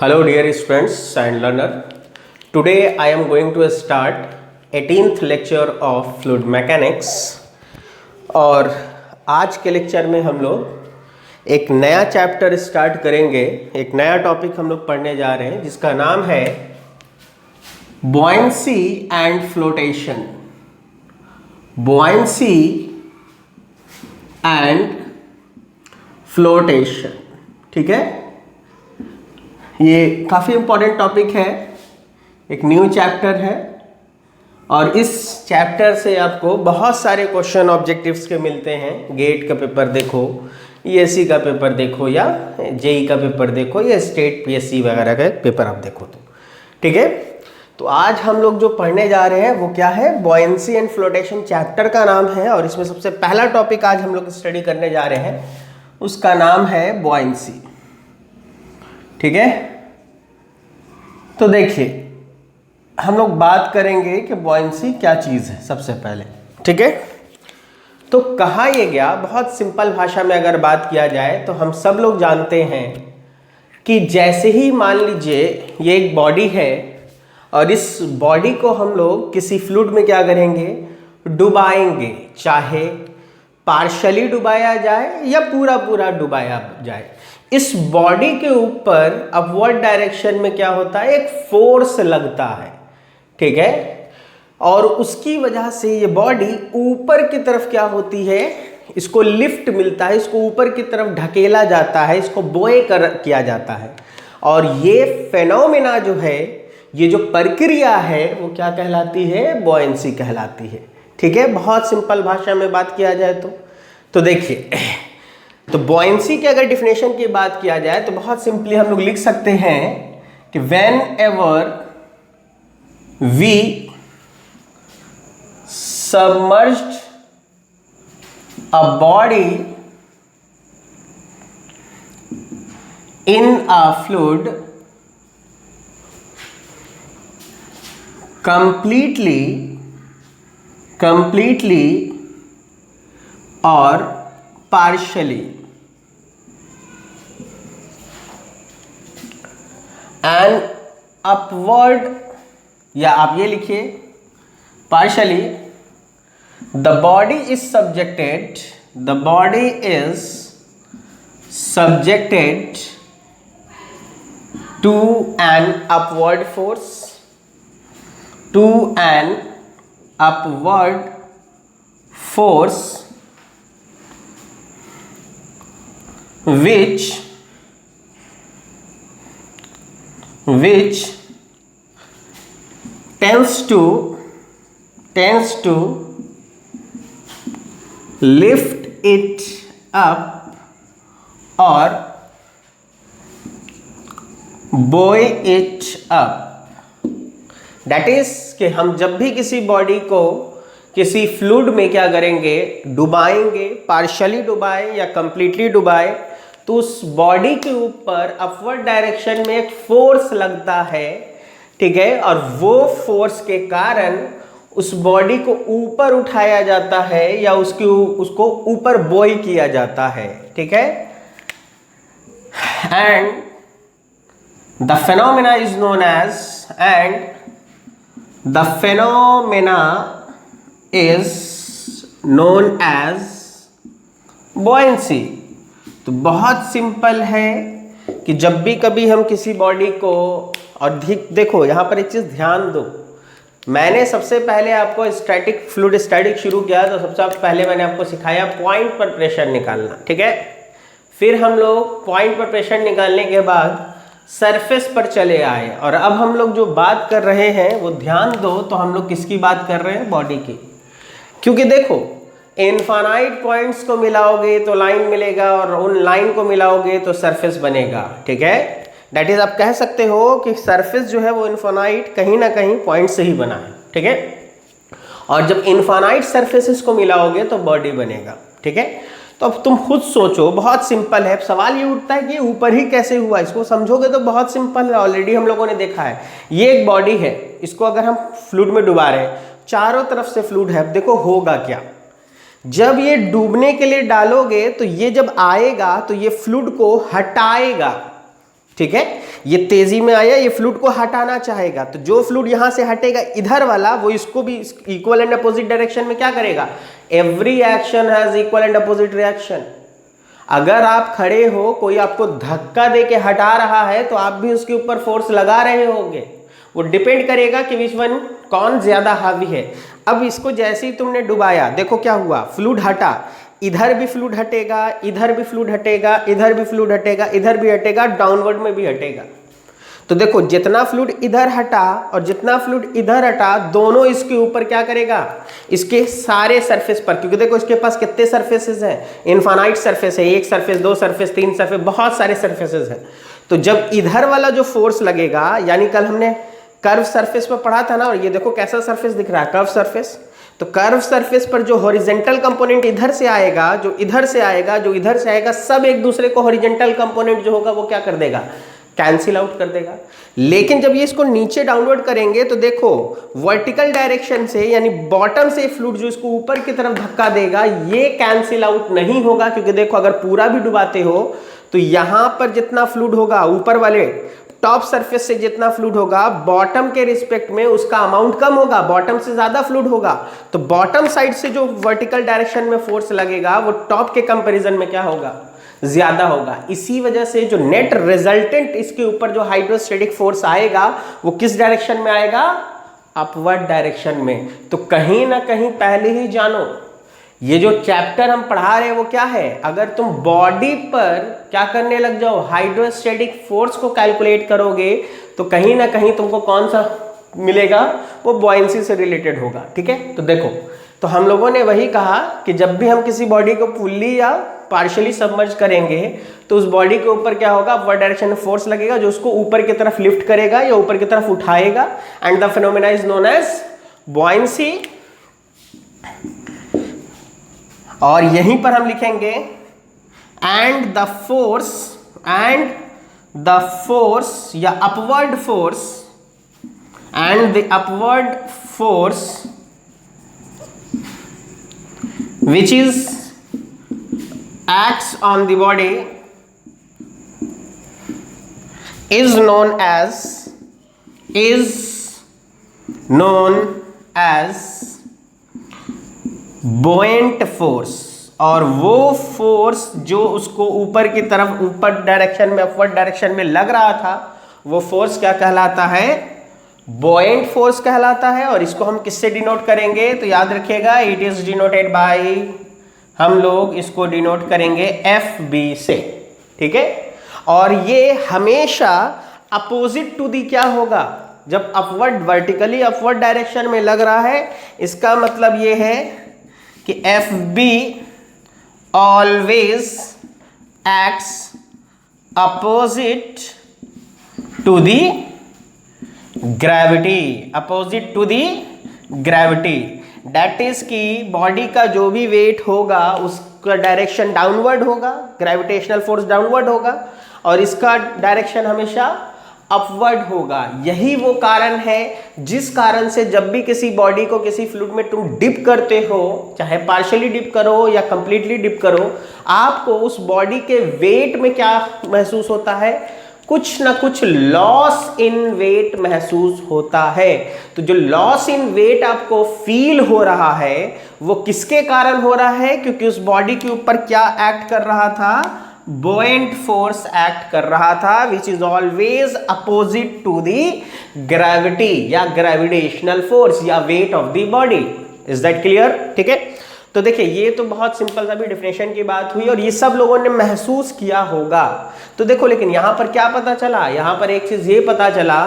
Hello dear students and learner. Today I am going to start 18th lecture of fluid mechanics और आज के lecture में हम लोग एक नया चैप्टर स्टार्ट करेंगे। एक नया टॉपिक हम लोग पढ़ने जा रहे हैं जिसका नाम है buoyancy and flotation. buoyancy and flotation, ठीक है। ये काफ़ी इम्पोर्टेंट टॉपिक है, एक न्यू चैप्टर है और इस चैप्टर से आपको बहुत सारे क्वेश्चन ऑब्जेक्टिव्स के मिलते हैं। गेट का पेपर देखो, ईएससी का पेपर देखो या जेई का पेपर देखो या स्टेट पीएससी वगैरह का पेपर आप देखो तो ठीक है। तो आज हम लोग जो पढ़ने जा रहे हैं वो क्या है, बॉयंसी एंड फ्लोटेशन चैप्टर का नाम है और इसमें सबसे पहला टॉपिक आज हम लोग स्टडी करने जा रहे हैं, उसका नाम है बॉयंसी, ठीक है। तो देखिए हम लोग बात करेंगे कि बॉयंसी क्या चीज़ है सबसे पहले, ठीक है। तो कहा यह गया, बहुत सिंपल भाषा में अगर बात किया जाए तो हम सब लोग जानते हैं कि जैसे ही मान लीजिए ये एक बॉडी है और इस बॉडी को हम लोग किसी फ्लूइड में क्या करेंगे, डुबाएंगे, चाहे पार्शली डुबाया जाए या पूरा पूरा डुबाया जाए। इस बॉडी के ऊपर अपवर्ड डायरेक्शन में क्या होता है, एक फोर्स लगता है, ठीक है। और उसकी वजह से ये बॉडी ऊपर की तरफ क्या होती है, इसको लिफ्ट मिलता है, इसको ऊपर की तरफ ढकेला जाता है, इसको बोए किया जाता है। और ये फेनोमेना जो है, ये जो प्रक्रिया है वो क्या कहलाती है, बॉयंसी कहलाती है, ठीक है। बहुत सिंपल भाषा में बात किया जाए तो देखिए, तो बॉयंसी की अगर डिफिनेशन की बात किया जाए तो बहुत सिंपली हम लोग लिख सकते हैं कि whenever we submerged a body in a fluid completely or partially and upward, या आप ये लिखिए partially, the body is subjected to an upward force, which tends to lift it up or buoy it up। That is कि हम जब भी किसी body को किसी फ्लूइड में क्या करेंगे, डुबाएंगे, पार्शली डुबाएं या कंप्लीटली डुबाएं, तो उस बॉडी के ऊपर अपवर्ड डायरेक्शन में एक फोर्स लगता है, ठीक है। और वो फोर्स के कारण उस बॉडी को ऊपर उठाया जाता है या उसको ऊपर बॉय किया जाता है, ठीक है। And the phenomena is known as The phenomena is known as buoyancy। तो बहुत सिंपल है कि जब भी कभी हम किसी बॉडी को, और देखो यहाँ पर एक चीज़ ध्यान दो, मैंने सबसे पहले आपको स्टैटिक फ्लूइड स्टैटिक शुरू किया तो सबसे पहले मैंने आपको सिखाया पॉइंट पर प्रेशर निकालना, ठीक है। फिर हम लोग पॉइंट पर प्रेशर निकालने के बाद सरफेस पर चले आए और अब हम लोग जो बात कर रहे हैं वो ध्यान दो, तो हम लोग किसकी बात कर रहे हैं, बॉडी की। क्योंकि देखो इनफाइनाइट पॉइंट्स को मिलाओगे तो लाइन मिलेगा और उन लाइन को मिलाओगे तो सरफेस बनेगा, ठीक है। दैट इज आप कह सकते हो कि सरफेस जो है वो इनफाइनाइट कहीं ना कहीं पॉइंट से ही बना है, ठीक है। और जब इनफाइनाइट सरफेसेस को मिलाओगे तो बॉडी बनेगा, ठीक है। तो अब तुम खुद सोचो, बहुत सिंपल है। सवाल ये उठता है कि ऊपर ही कैसे हुआ, इसको समझोगे तो बहुत सिंपल है, ऑलरेडी हम लोगों ने देखा है। ये एक बॉडी है, इसको अगर हम फ्लूइड में डुबा रहे हैं, चारों तरफ से फ्लूइड है। अब देखो होगा क्या, जब ये डूबने के लिए डालोगे तो ये जब आएगा तो ये फ्लूइड को हटाएगा, ठीक है, ये तेजी में आया, ये फ्लूइड को हटाना चाहेगा, तो जो फ्लूइड यहां से हटेगा इधर वाला, वो इसको भी इक्वल एंड अपोजिट डायरेक्शन में क्या करेगा, every action has equal and opposite reaction. अगर आप खड़े हो, कोई आपको धक्का दे के हटा रहा है, तो आप भी उसके ऊपर फोर्स लगा रहे होगे, वो डिपेंड करेगा कि विच वन, कौन ज्यादा हावी है। अब इसको जैसे ही तुमने डुबाया, देखो क्या हुआ, फ्लूइड हटा, इधर भी फ्लूइड हटेगा, इधर भी फ्लूइड हटेगा, इधर भी फ्लूइड हटेगा, इधर भी हटेगा, डाउनवर्ड में भी हटेगा। तो देखो जितना फ्लूइड इधर हटा और जितना फ्लूइड इधर हटा, दोनों इसके ऊपर क्या करेगा, इसके सारे सरफेस पर, क्योंकि देखो इसके पास कितने सरफेसेस हैं, इनफाइनाइट सरफेस है, एक सरफेस, दो सरफेस, तीन सरफेस, बहुत सारे सरफेसेस हैं। तो जब इधर वाला जो फोर्स लगेगा, यानी कल हमने कर्व सरफेस पर पढ़ा था ना, और ये देखो कैसा सरफेस दिख रहा है, कर्व सरफेस। तो कर्व सरफेस पर जो हॉरिजॉन्टल कंपोनेंट इधर से आएगा, जो इधर से आएगा, जो इधर से आएगा, सब एक दूसरे को हॉरिजॉन्टल कंपोनेंट जो होगा वो क्या कर देगा, कैंसिल आउट कर देगा। लेकिन जब ये इसको नीचे डाउनवर्ड करेंगे, तो देखो वर्टिकल डायरेक्शन से, यानी बॉटम से फ्लूइड जो इसको ऊपर की तरफ धक्का देगा, ये कैंसिल आउट नहीं होगा, क्योंकि देखो अगर पूरा भी डुबाते हो तो यहां पर जितना फ्लूइड होगा, ऊपर वाले टॉप सरफेस से जितना फ्लूइड होगा, बॉटम के रिस्पेक्ट में उसका अमाउंट कम होगा, बॉटम से ज्यादा फ्लूइड होगा। तो बॉटम साइड से जो वर्टिकल डायरेक्शन में फोर्स लगेगा, वो टॉप के कंपैरिजन में क्या होगा, ज्यादा होगा। इसी वजह से जो नेट रिजल्टेंट इसके ऊपर जो हाइड्रोस्टैटिक फोर्स आएगा, वो किस डायरेक्शन में आएगा, अपवर्ड डायरेक्शन में। तो कहीं ना कहीं पहले ही जानो, ये जो चैप्टर हम पढ़ा रहे हैं वो क्या है, अगर तुम बॉडी पर क्या करने लग जाओ, हाइड्रोस्टैटिक फोर्स को कैलकुलेट करोगे, तो कहीं ना कहीं तुमको कौन सा मिलेगा, वो बॉयंसी से रिलेटेड होगा। ठीक है, तो देखो, तो हम लोगों ने वही कहा कि जब भी हम किसी बॉडी को फुल्ली या पार्शियली सबमर्ज करेंगे, तो उस बॉडी के ऊपर क्या होगा, अपवर्ड डायरेक्शन में फोर्स लगेगा, जो उसको ऊपर की तरफ लिफ्ट करेगा या ऊपर की तरफ उठाएगा, and the phenomena is known as buoyancy. और यहीं पर हम लिखेंगे एंड द फोर्स या upward force, and the upward force which is acts on the body is known as buoyant force। और वो फोर्स जो उसको ऊपर की तरफ, ऊपर डायरेक्शन में, अपवर्ड डायरेक्शन में लग रहा था, वो फोर्स क्या कहलाता है, बॉयंट फोर्स कहलाता है। और इसको हम किससे डिनोट करेंगे, तो याद रखिएगा, इट इज डिनोटेड बाय, हम लोग इसको डिनोट करेंगे FB से। ठीक है, और ये हमेशा अपोजिट टू दी क्या होगा, जब अपवर्ड, वर्टिकली अपवर्ड डायरेक्शन में लग रहा है, इसका मतलब ये है कि FB always acts opposite to the gravity, opposite to the gravity. That is कि बॉडी का जो भी वेट होगा उसका डायरेक्शन डाउनवर्ड होगा, ग्रेविटेशनल फोर्स डाउनवर्ड होगा, और इसका डायरेक्शन हमेशा अपवर्ड होगा। यही वो कारण है जिस कारण से जब भी किसी बॉडी को किसी फ्लूइड में तुम डिप करते हो, चाहे पार्शियली डिप करो या कंप्लीटली डिप करो, आपको उस बॉडी के वेट में क्या महसूस होता है, कुछ ना कुछ लॉस इन वेट महसूस होता है। तो जो लॉस इन वेट आपको फील हो रहा है, वो किसके कारण हो रहा है, क्योंकि उस बॉडी के ऊपर क्या एक्ट कर रहा था, buoyant फोर्स एक्ट कर रहा था, which is always opposite to the gravity या ग्रेविटेशनल फोर्स या weight of the body. Is that clear? ठीक है, तो देखिए ये तो बहुत सिंपल सा भी डिफिनेशन की बात हुई और ये सब लोगों ने महसूस किया होगा। तो देखो, लेकिन यहां पर क्या पता चला, यहां पर एक चीज ये पता चला,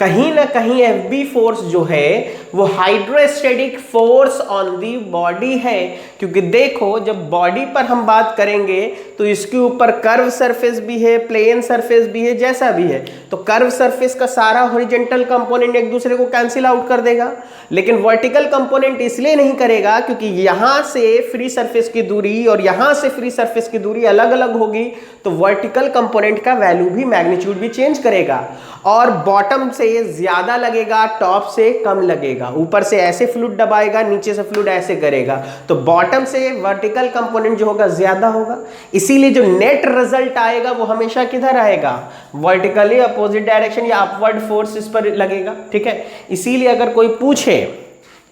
कहीं ना कहीं FB फोर्स जो है वो hydrostatic force on the body है। क्योंकि देखो, जब बॉडी पर हम बात करेंगे तो इसके ऊपर कर्व सरफेस भी है, प्लेन सरफेस भी है, जैसा भी है। तो कर्व सरफेस का सारा हॉरिजॉन्टल कंपोनेंट एक दूसरे को कैंसिल आउट कर देगा, लेकिन वर्टिकल कंपोनेंट इसलिए नहीं करेगा क्योंकि यहां से फ्री सरफेस की दूरी और यहां से फ्री सरफेस की दूरी अलग अलग होगी। तो वर्टिकल कंपोनेंट का वैल्यू भी, मैग्नीट्यूड भी चेंज करेगा। और बॉटम से ज्यादा लगेगा, टॉप से कम लगेगा। ऊपर से ऐसे फ्लूइड दबाएगा, नीचे से फ्लूइड ऐसे करेगा, तो बॉटम से वर्टिकल कंपोनेंट जो होगा ज्यादा होगा। इसीलिए जो नेट रिजल्ट आएगा वो हमेशा किधर आएगा, वर्टिकली अपोजिट डायरेक्शन या अपवर्ड फोर्स इस पर लगेगा। ठीक है, इसीलिए अगर कोई पूछे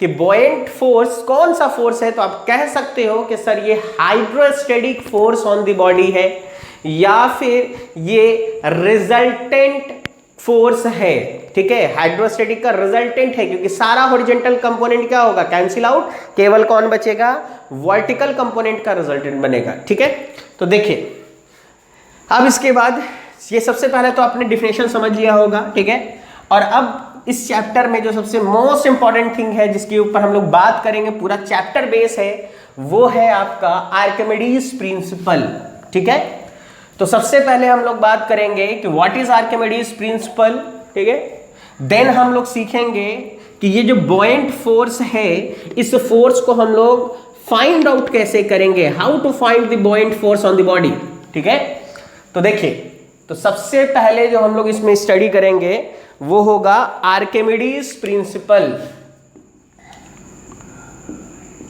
कि बॉयंट फोर्स कौन सा फोर्स है, तो आप कह सकते हो कि सर ये hydrostatic force on the body है या फिर ये रिजल्टेंट फोर्स है। ठीक है, हाइड्रोस्टैटिक का रिजल्टेंट है, क्योंकि सारा हॉरिजॉन्टल कंपोनेंट क्या होगा, कैंसिल आउट, केवल कौन बचेगा, वर्टिकल कंपोनेंट का रिजल्टेंट बनेगा। ठीक है, तो देखिए अब इसके बाद ये सबसे पहले तो आपने डिफिनेशन समझ लिया होगा। ठीक है, और अब इस चैप्टर में जो सबसे मोस्ट इंपॉर्टेंट थिंग है जिसके ऊपर हम लोग बात करेंगे, पूरा चैप्टर बेस है, वो है आपका आर्किमिडीज प्रिंसिपल। ठीक है, तो सबसे पहले हम लोग बात करेंगे कि व्हाट इज आर्किमिडीज प्रिंसिपल। ठीक है, देन हम लोग सीखेंगे कि ये जो बॉयंट फोर्स है, इस फोर्स को हम लोग फाइंड आउट कैसे करेंगे, how to find the buoyant force on the body. ठीक है, तो देखिए, तो सबसे पहले जो हम लोग इसमें स्टडी करेंगे वो होगा आर्किमिडीज प्रिंसिपल।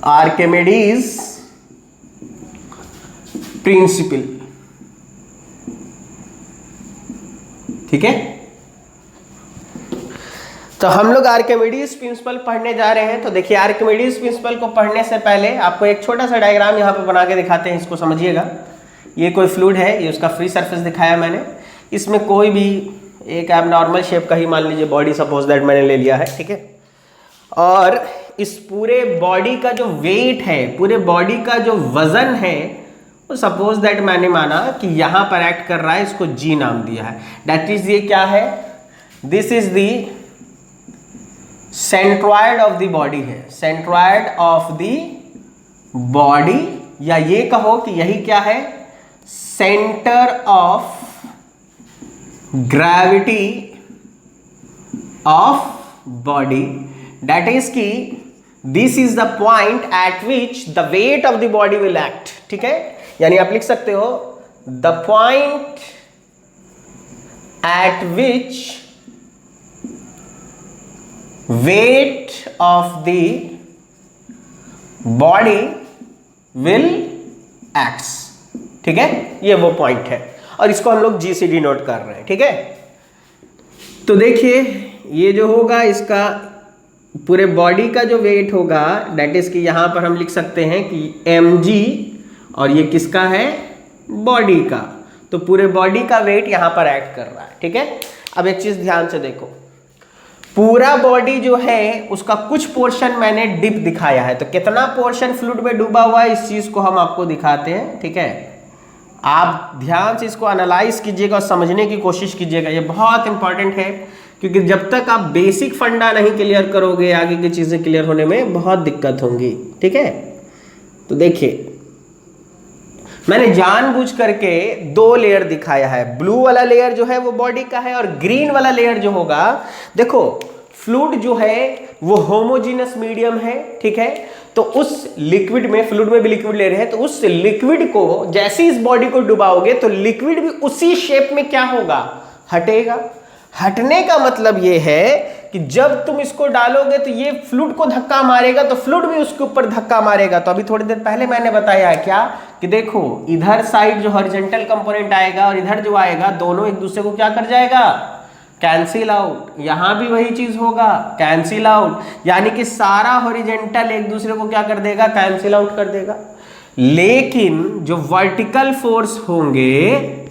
Archimedes principal. ठीक है, तो हम लोग आर्किमिडीज प्रिंसिपल पढ़ने जा रहे हैं। तो देखिए, आर्किमिडीज प्रिंसिपल को पढ़ने से पहले आपको एक छोटा सा डायग्राम यहां पे बना के दिखाते हैं, इसको समझिएगा। ये कोई फ्लूइड है, ये उसका फ्री सरफेस दिखाया मैंने। इसमें कोई भी एक एबनॉर्मल शेप का ही मान लीजिए बॉडी सपोज दैट मैंने ले लिया है। ठीक है, और इस पूरे बॉडी का जो वेट है, पूरे बॉडी का जो वजन है, वो सपोज दैट मैंने माना कि यहां पर एक्ट कर रहा है, इसको जी नाम दिया है। दैट इज ये क्या है, this is the centroid of the body है, सेंट्रॉयड ऑफ द बॉडी, या ये कहो कि यही क्या है, centre of gravity of body. That is की this is the point at which the weight of the body will act. ठीक है, यानी आप लिख सकते हो the point at which weight of the body will acts. ठीक है, ये वो पॉइंट है और इसको हम लोग जी से डिनोट कर रहे हैं। ठीक है, तो देखिए ये जो होगा, इसका पूरे बॉडी का जो वेट होगा, दैट इज कि यहां पर हम लिख सकते हैं कि mg, और ये किसका है, बॉडी का। तो पूरे बॉडी का वेट यहां पर एक्ट कर रहा है। ठीक है, अब एक चीज ध्यान से देखो, पूरा बॉडी जो है उसका कुछ पोर्शन मैंने डिप दिखाया है, तो कितना पोर्शन फ्लूइड में डूबा हुआ है, इस चीज को हम आपको दिखाते हैं। ठीक है, आप ध्यान से इसको एनालाइज कीजिएगा और समझने की कोशिश कीजिएगा, ये बहुत इंपॉर्टेंट है, क्योंकि जब तक आप बेसिक फंडा नहीं क्लियर करोगे, आगे की चीजें क्लियर होने में बहुत दिक्कत होंगी। ठीक है, तो देखिए मैंने जानबूझ करके दो लेयर दिखाया है, ब्लू वाला लेयर जो है वो बॉडी का है, और ग्रीन वाला लेयर जो होगा, देखो फ्लूइड जो है वो होमोजीनस मीडियम है। ठीक है, तो उस लिक्विड में, फ्लूइड में भी लिक्विड ले रहे हैं, तो उस लिक्विड को जैसे इस बॉडी को डुबाओगे तो लिक्विड भी उसी शेप में क्या होगा, हटेगा। हटने का मतलब ये है कि जब तुम इसको डालोगे तो ये फ्लूइड को धक्का मारेगा, तो फ्लूइड भी उसके ऊपर धक्का मारेगा। तो अभी थोड़ी देर पहले मैंने बताया क्या कि देखो इधर साइड जो हॉरिजॉन्टल कंपोनेंट आएगा और इधर जो आएगा, दोनों एक दूसरे को क्या कर जाएगा, कैंसिल आउट। यहां भी वही चीज होगा, कैंसिल आउट, यानी कि सारा हॉरिजॉन्टल एक दूसरे को क्या कर देगा, कैंसिल आउट कर देगा। लेकिन जो वर्टिकल फोर्स होंगे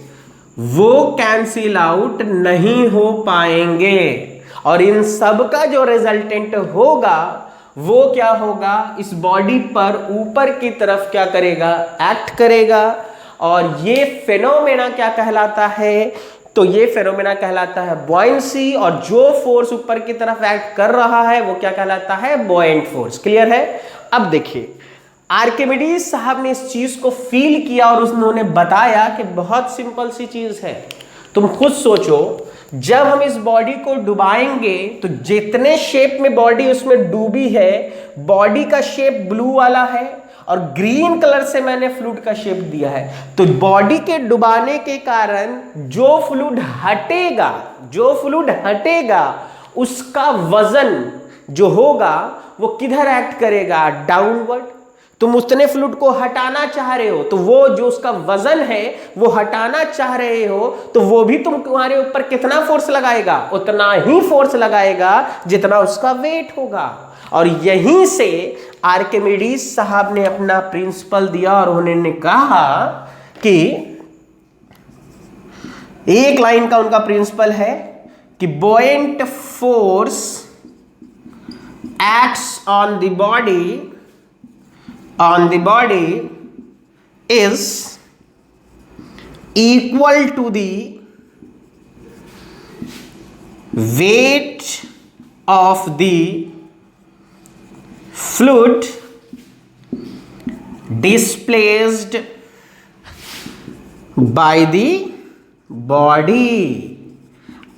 वो कैंसिल आउट नहीं हो पाएंगे, और इन सब का जो रिजल्टेंट होगा वो क्या होगा, इस बॉडी पर ऊपर की तरफ क्या करेगा, एक्ट करेगा। और ये फेनोमेना क्या कहलाता है, तो ये फेनोमेना कहलाता है बॉयंसी, और जो फोर्स ऊपर की तरफ एक्ट कर रहा है वो क्या कहलाता है, बॉयंट फोर्स। क्लियर है। अब देखिए आर्किमिडीज साहब ने इस चीज को फील किया और उन्होंने बताया कि बहुत सिंपल सी चीज है, तुम खुद सोचो, जब हम इस बॉडी को डुबाएंगे तो जितने शेप में बॉडी उसमें डूबी है, बॉडी का शेप ब्लू वाला है और ग्रीन कलर से मैंने फ्लूइड का शेप दिया है, तो बॉडी के डुबाने के कारण जो फ्लूइड हटेगा उसका वजन जो होगा वो किधर एक्ट करेगा, डाउनवर्ड। तुम उतने फ्लूइड को हटाना चाह रहे हो तो वो जो उसका वजन है वो हटाना चाह रहे हो तो वो भी तुम्हारे ऊपर कितना फोर्स लगाएगा, उतना ही फोर्स लगाएगा जितना उसका वेट होगा। और यहीं से आर्किमिडीज साहब ने अपना प्रिंसिपल दिया और उन्होंने कहा कि एक लाइन का उनका प्रिंसिपल है कि buoyant force acts on the body is equal to the weight of the fluid displaced by the body।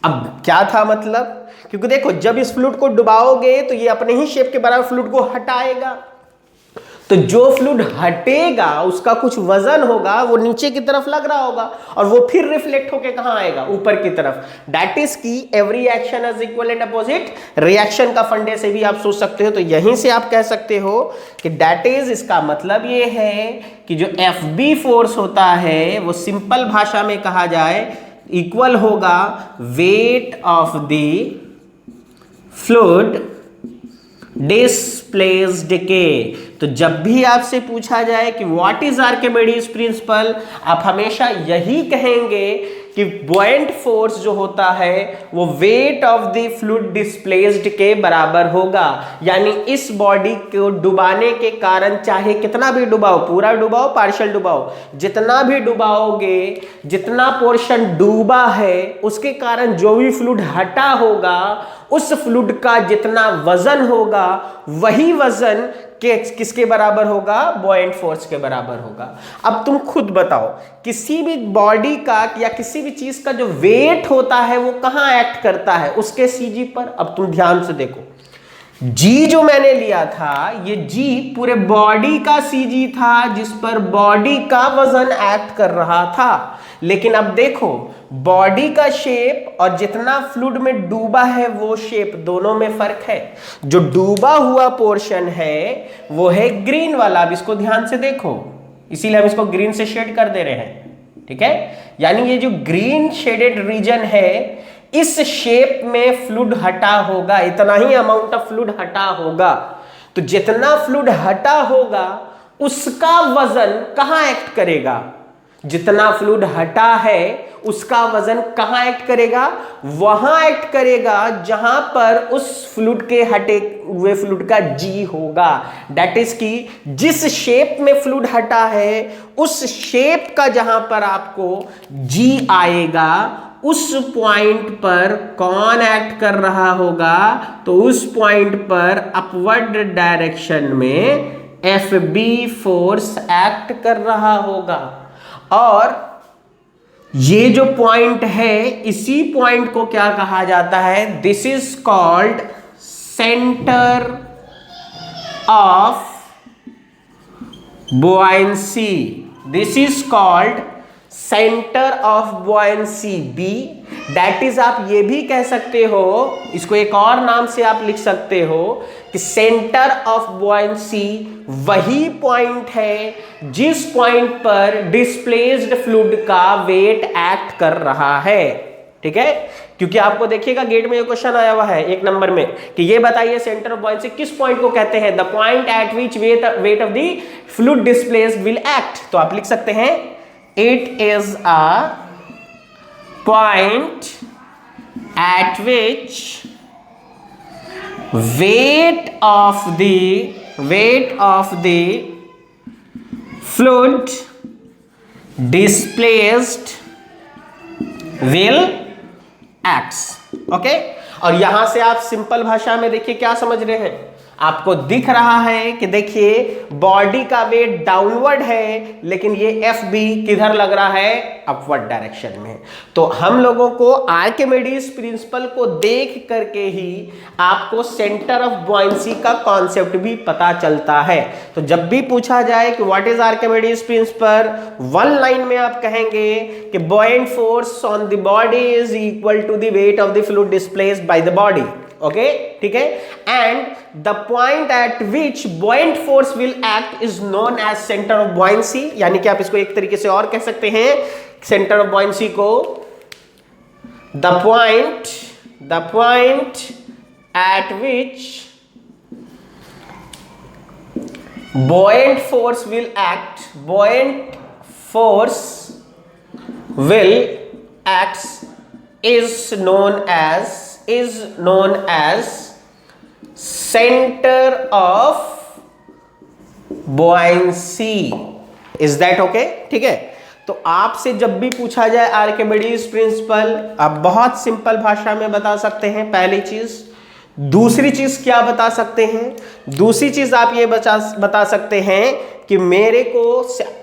अब क्या था मतलब, क्योंकि देखो जब इस फ्लूइड को डुबाओगे तो ये अपने ही शेप के बराबर फ्लूइड को हटाएगा, तो जो फ्लूइड हटेगा उसका कुछ वजन होगा, वो नीचे की तरफ लग रहा होगा और वो फिर रिफ्लेक्ट होके कहां आएगा, ऊपर की तरफ। दैट इज की every action is equal and opposite reaction का फंडे से भी आप सोच सकते हो। तो यहीं से आप कह सकते हो कि दैट इज, इसका मतलब ये है कि जो FB फोर्स होता है वो सिंपल भाषा में कहा जाए इक्वल होगा wait of the fluid displaced के। तो जब भी आपसे पूछा जाए कि व्हाट इज आर्किमिडीज प्रिंसिपल, आप हमेशा यही कहेंगे कि बुओयंट फोर्स जो होता है वो wait of the fluid displaced के बराबर होगा। यानी इस बॉडी को डुबाने के कारण चाहे कितना भी डुबाओ, पूरा डुबाओ पार्शियल डुबाओ, जितना भी डुबाओगे, जितना पोर्शन डूबा है उसके कारण जो भी फ्लूइड हटा होगा उस फ्लूइड का जितना वजन होगा वही वजन किसके बराबर होगा, बुओयंट फोर्स के बराबर होगा। अब तुम खुद बताओ किसी भी बॉडी का या किसी भी चीज का जो वेट होता है वो कहां एक्ट करता है, उसके सीजी पर। अब तुम ध्यान से देखो, जी जो मैंने लिया था ये जी पूरे बॉडी का सीजी था जिस पर बॉडी का वजन एक्ट कर रहा था। लेकिन अब देखो बॉडी का शेप और जितना फ्लूइड में डूबा है वो शेप, दोनों में फर्क है। जो डूबा हुआ पोर्शन है वो है ग्रीन वाला। अब इसको ध्यान से देखो, इसीलिए हम इसको ग्रीन से शेड कर दे रहे हैं, ठीक है। यानी ये जो ग्रीन शेडेड रीजन है इस शेप में फ्लूइड हटा होगा, इतना ही अमाउंट ऑफ फ्लूइड हटा होगा। तो जितना फ्लूइड हटा होगा उसका वजन कहां एक्ट करेगा, जितना फ्लूइड हटा है उसका वजन कहां एक्ट करेगा, वहां एक्ट करेगा जहां पर उस फ्लूइड के हटे हुए फ्लूइड का जी होगा। दैट इज कि जिस शेप में फ्लूइड हटा है उस शेप का जहां पर आपको जी आएगा उस पॉइंट पर कौन एक्ट कर रहा होगा, तो उस पॉइंट पर अपवर्ड डायरेक्शन में FB फोर्स एक्ट कर रहा होगा। और ये जो पॉइंट है इसी पॉइंट को क्या कहा जाता है, this is called centre of buoyancy. This is called centre of buoyancy B। That is आप ये भी कह सकते हो, इसको एक और नाम से आप लिख सकते हो कि सेंटर ऑफ बुओयंसी वही पॉइंट है जिस पॉइंट पर डिस्प्लेस्ड फ्लूइड का वेट एक्ट कर रहा है, ठीक है। क्योंकि आपको देखिएगा गेट में ये क्वेश्चन आया हुआ है 1 नंबर में कि ये बताइए सेंटर ऑफ बुओयंसी किस पॉइंट को कहते हैं, the point at which weight of the fluid displaced will act. तो आप लिख सकते हैं it is a point at which weight of the fluid displaced will acts। Okay, और यहां से आप सिंपल भाषा में देखिए क्या समझ रहे हैं, आपको दिख रहा है कि देखिए बॉडी का वेट डाउनवर्ड है लेकिन ये FB किधर लग रहा है, अपवर्ड डायरेक्शन में। तो हम लोगों को आर्किमिडीज प्रिंसिपल को देख करके ही आपको सेंटर ऑफ बुओयंसी का कॉन्सेप्ट भी पता चलता है। तो जब भी पूछा जाए कि what is Archimedes principle, 1 line में आप कहेंगे कि buoyant force on the body is equal to the weight of the fluid displaced by the body. Okay, ठीक है। And the point at which buoyant force will act is known as centre of buoyancy, यानी कि आप इसको एक तरीके से और कह सकते हैं, सेंटर ऑफ buoyancy को the point at which buoyant force will act is known as center of buoyancy. Is that okay? ठीक है। तो आपसे जब भी पूछा जाए आर्किमिडीज प्रिंसिपल, आप बहुत सिंपल भाषा में बता सकते हैं, पहली चीज। दूसरी चीज क्या बता सकते हैं? दूसरी चीज आप ये बता सकते हैं कि मेरे को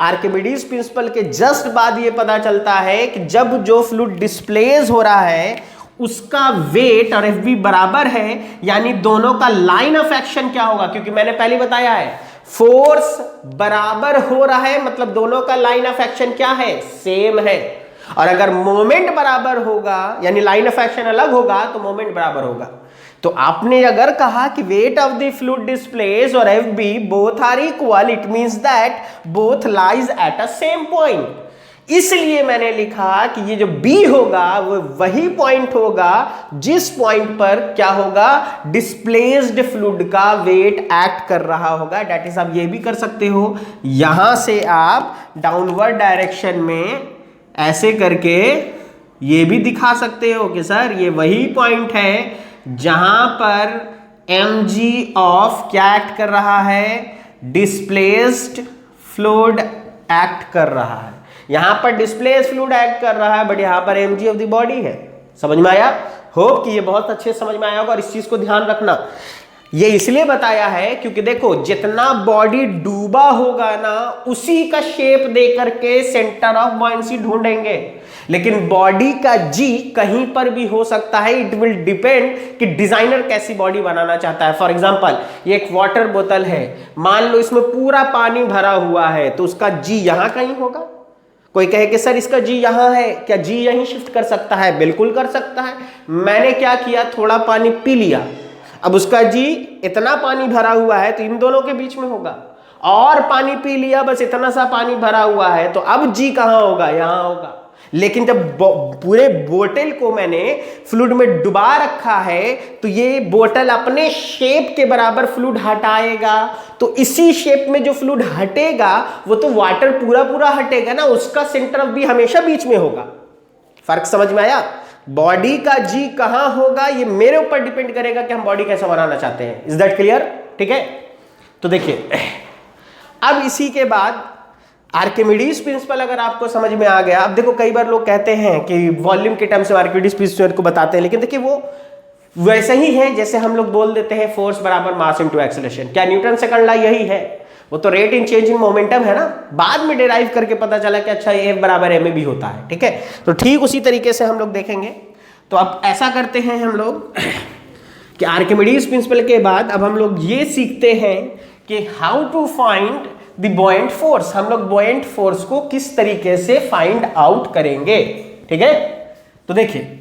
आर्किमिडीज प्रिंसिपल के जस्ट बाद ये पता चलता है कि जब जो फ्लूइड डिस्प्लेस हो रहा है उसका वेट और एफ बी बराबर है, यानी दोनों का लाइन ऑफ एक्शन क्या होगा, क्योंकि मैंने पहले बताया है फोर्स बराबर हो रहा है, मतलब दोनों का लाइन ऑफ एक्शन क्या है, सेम है। और अगर मोमेंट बराबर होगा, यानी लाइन ऑफ एक्शन अलग होगा, तो मोमेंट बराबर होगा। तो आपने अगर कहा कि weight of the fluid displace और F B both are equal, it means that both lies at a same point. इसलिए मैंने लिखा कि ये जो बी होगा वो वही पॉइंट होगा जिस पॉइंट पर क्या होगा, डिस्प्लेस्ड फ्लूइड का वेट एक्ट कर रहा होगा। दैट इज आप ये भी कर सकते हो, यहां से आप डाउनवर्ड डायरेक्शन में ऐसे करके ये भी दिखा सकते हो कि सर ये वही पॉइंट है जहां पर mg ऑफ क्या एक्ट कर रहा है, डिस्प्लेस्ड फ्लूइड एक्ट कर रहा है। यहां पर डिस्प्लेस्ड फ्लूइड एक्ट कर रहा है, बट यहां पर mg ऑफ द बॉडी है। समझ में आया? होप कि ये बहुत अच्छे समझ में आया होगा, और इस चीज को ध्यान रखना। ये इसलिए बताया है क्योंकि देखो जितना बॉडी डूबा होगा ना, उसी का शेप दे करके सेंटर ऑफ बॉयंसी ढूंढेंगे, लेकिन बॉडी का जी कहीं पर भी हो सकता है। इट विल डिपेंड कि डिजाइनर कैसी बॉडी बनाना चाहता है। फॉर एग्जांपल ये एक वाटर बोतल है, मान लो इसमें पूरा पानी भरा हुआ है, तो उसका जी यहां कहीं होगा। कोई कहे कि सर इसका जी यहां है, क्या जी यहीं शिफ्ट कर सकता है? बिल्कुल कर सकता है। मैंने क्या किया, थोड़ा पानी पी लिया, अब उसका जी इतना पानी भरा हुआ है तो इन दोनों के बीच में होगा, और पानी पी लिया, बस इतना सा पानी भरा हुआ है, तो अब जी कहां होगा, यहां होगा। लेकिन जब पूरे बोतल को मैंने फ्लूइड में डुबा रखा है, तो ये बोतल अपने शेप के बराबर फ्लूइड हटाएगा। तो इसी शेप में जो फ्लूइड हटेगा वो तो वाटर पूरा हटेगा ना, उसका सेंटर ऑफ बी हमेशा बीच में होगा। फर्क समझ में आया? बॉडी का जी कहां होगा ये मेरे ऊपर डिपेंड करेगा कि हम बॉडी कैसा बनाना चाहते हैं। Is that clear? ठीक है। तो देखिए, अब इसी के बाद आर्किमिडीज प्रिंसिपल अगर आपको समझ में आ गया। अब देखो कई बार लोग कहते हैं कि वॉल्यूम के टर्म से आर्किमिडीज प्रिंसिपल को बताते हैं, लेकिन देखिए वो वैसे ही है जैसे हम लोग बोल देते हैं फोर्स बराबर मास इनटू एक्सेलरेशन। क्या न्यूटन सेकंड लॉ यही है? वो तो rate in change in momentum है ना, बाद में डिराइव करके पता चला कि अच्छा F बराबर ma भी होता है। ठीक है, तो ठीक उसी तरीके से हम लोग देखेंगे। तो अब ऐसा करते हैं हम लोग कि आर्किमिडीज प्रिंसिपल के बाद अब हम लोग ये सीखते हैं कि how to find the buoyant force. हम लोग बुओयंट फोर्स को किस तरीके से फाइंड आउट करेंगे। ठीक है, तो देखिए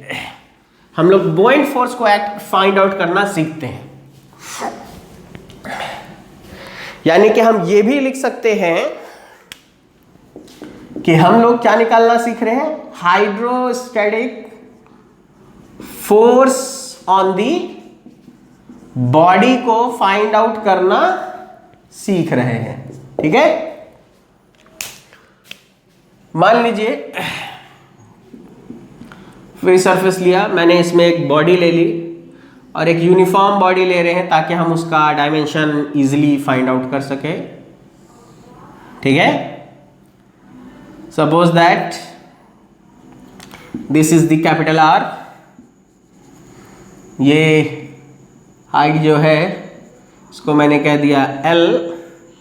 हम लोग बुओयंट फोर्स को फाइंड आउट करना सीखते हैं। यानी कि हम ये भी लिख सकते हैं कि हम लोग क्या निकालना सीख रहे हैं, hydrostatic force on the body को फाइंड आउट करना सीख रहे हैं। ठीक है, मान लीजिए फ्री सरफेस लिया मैंने, इसमें एक बॉडी ले ली और एक यूनिफॉर्म बॉडी ले रहे हैं ताकि हम उसका डायमेंशन इजीली फाइंड आउट कर सके। ठीक है, suppose that this is the capital R, ये हाइट जो है इसको मैंने कह दिया L।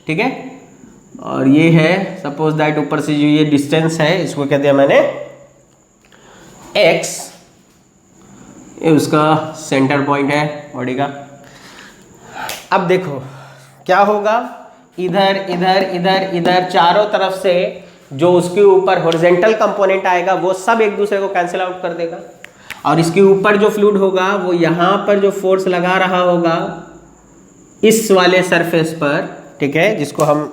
ठीक है, और ये है सपोज दैट ऊपर से जो ये डिस्टेंस है इसको कह दिया मैंने X। ये उसका सेंटर पॉइंट है बॉडी का। अब देखो क्या होगा, इधर इधर इधर इधर चारों तरफ से जो उसके ऊपर हॉरिजॉन्टल कंपोनेंट आएगा वो सब एक दूसरे को कैंसिल आउट कर देगा, और इसके ऊपर जो फ्लूइड होगा वो यहाँ पर जो फोर्स लगा रहा होगा इस वाले सरफेस पर, ठीक है, जिसको हम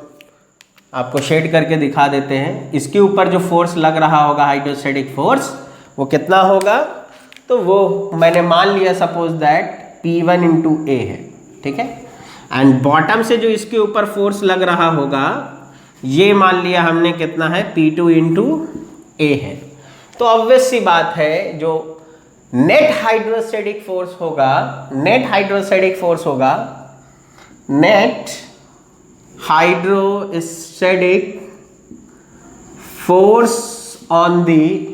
आपको शेड करके दिखा देते हैं। इसके ऊपर जो फोर्स लग रहा होगा हाइड्रोस्टैटिक फोर्स, वो कितना होगा, तो वो मैंने मान लिया सपोज दैट P1 इंटू ए है, ठीक है। एंड बॉटम से जो इसके ऊपर फोर्स लग रहा होगा ये मान लिया हमने कितना है, P2 इंटू ए है। तो ऑब्वियस सी बात है जो नेट हाइड्रोस्टैटिक फोर्स होगा, नेट हाइड्रोस्टैटिक फोर्स होगा, net hydrostatic force on the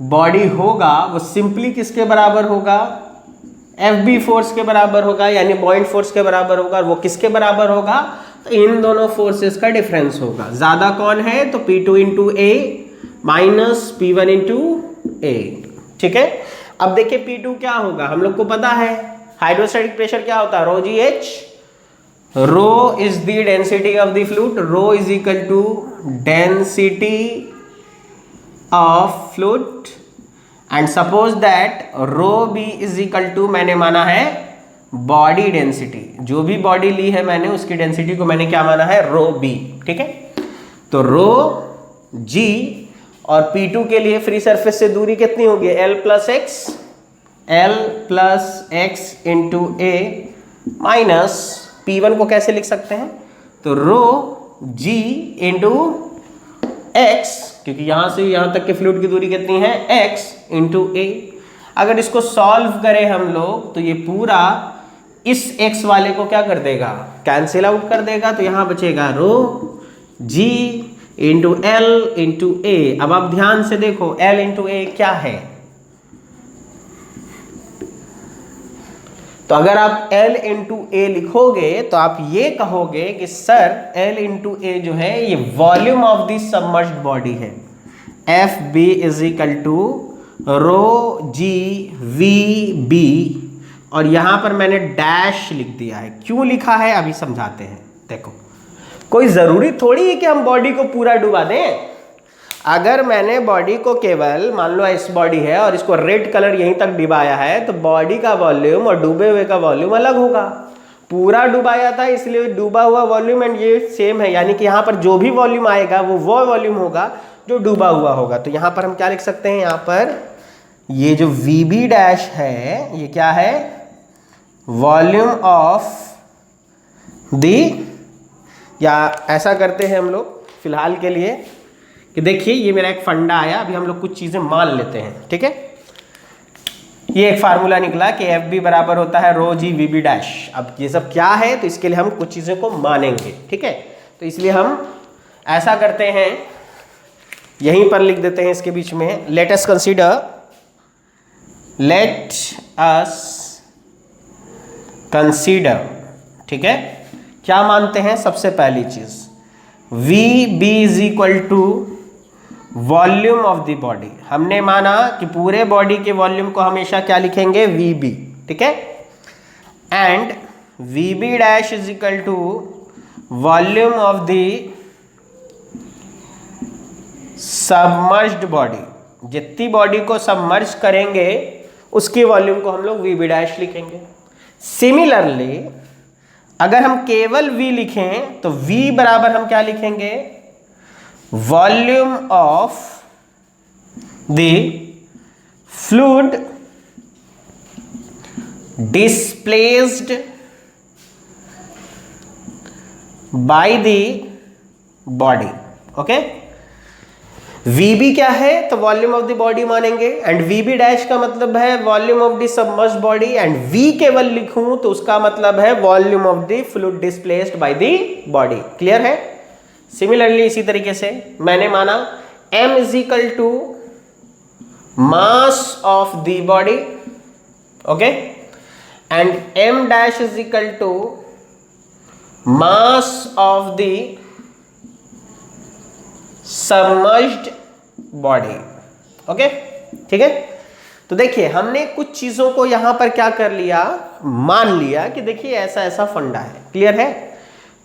body होगा, वो सिंपली किसके बराबर होगा, FB फोर्स के बराबर होगा, यानी बॉइंट फोर्स के बराबर होगा। और वो किसके बराबर होगा, तो इन दोनों फोर्सेस का डिफरेंस होगा। ज्यादा कौन है, तो P2 इंटू ए माइनस P1 इंटू ए, ठीक है। अब देखिए P2 क्या होगा, हम लोग को पता है हाइड्रोस्टैटिक प्रेशर क्या होता है, rho g h, rho is the density of the fluid, rho is equal to density of fluid and suppose that rho B is equal to, मैंने माना है बॉडी डेंसिटी, जो भी बॉडी ली है मैंने उसकी डेंसिटी को मैंने क्या माना है, रो बी, ठीक है। तो रो जी और P2 के लिए फ्री सरफेस से दूरी कितनी होगी, L प्लस एक्स इंटू ए माइनस P1 को कैसे लिख सकते हैं, तो रो जी इंटू एक्स, क्योंकि यहां से यहां तक के फ्लूइड की दूरी कितनी है, x इंटू ए। अगर इसको सॉल्व करें हम लोग तो ये पूरा इस x वाले को क्या कर देगा, कैंसिल आउट कर देगा। तो यहां बचेगा रो जी इंटू एल इंटू ए। अब आप ध्यान से देखो L इंटू ए क्या है, तो अगर आप L इंटू ए लिखोगे तो आप ये कहोगे कि सर L इंटू ए जो है ये volume of the submerged body है, FB is equal to rho g V B, और यहां पर मैंने डैश लिख दिया है। क्यों लिखा है अभी समझाते हैं। देखो कोई जरूरी थोड़ी है कि हम बॉडी को पूरा डुबा दें। अगर मैंने बॉडी को केवल, मान लो इस बॉडी है और इसको रेड कलर यहीं तक डुबाया है, तो बॉडी का वॉल्यूम और डूबे हुए का वॉल्यूम अलग होगा। पूरा डुबाया था इसलिए डूबा हुआ वॉल्यूम एंड ये सेम है, यानी कि यहाँ पर जो भी वॉल्यूम आएगा वो वॉल्यूम होगा जो डूबा हुआ होगा। तो यहाँ पर हम क्या लिख सकते हैं, यहाँ पर ये जो VB डैश है ये क्या है, वॉल्यूम ऑफ दी, या ऐसा करते हैं हम लोग फिलहाल के लिए कि देखिए ये मेरा एक फंडा आया, अभी हम लोग कुछ चीजें मान लेते हैं, ठीक है। ये एक फार्मूला निकला कि FB बराबर होता है रो जी VB डैश। अब ये सब क्या है, तो इसके लिए हम कुछ चीजें को मानेंगे, ठीक है। तो इसलिए हम ऐसा करते हैं, यहीं पर लिख देते हैं इसके बीच में, लेट अस कंसीडर, ठीक है। क्या मानते हैं, सबसे पहली चीज VB is equal to volume of the body. हमने माना कि पूरे बॉडी के वॉल्यूम को हमेशा क्या लिखेंगे, VB, ठीक है। And VB dash is equal to volume of the submerged body. जितनी बॉडी को सबमर्ज करेंगे उसके वॉल्यूम को हम लोग VB डैश लिखेंगे। सिमिलरली अगर हम केवल V लिखें तो V बराबर हम क्या लिखेंगे, volume of the fluid displaced by the body, okay. VB क्या है, तो वॉल्यूम ऑफ द बॉडी मानेंगे, एंड VB डैश का मतलब है volume of the submerged body, and V केवल लिखूं तो उसका मतलब है volume of the fluid displaced by the body. Clear है। सिमिलरली इसी तरीके से मैंने माना M is equal to mass of the body, okay, and M dash is equal to mass of the submerged body, okay, ठीक है। तो देखिए हमने कुछ चीजों को यहां पर क्या कर लिया, मान लिया कि देखिए ऐसा ऐसा फंडा है। क्लियर है।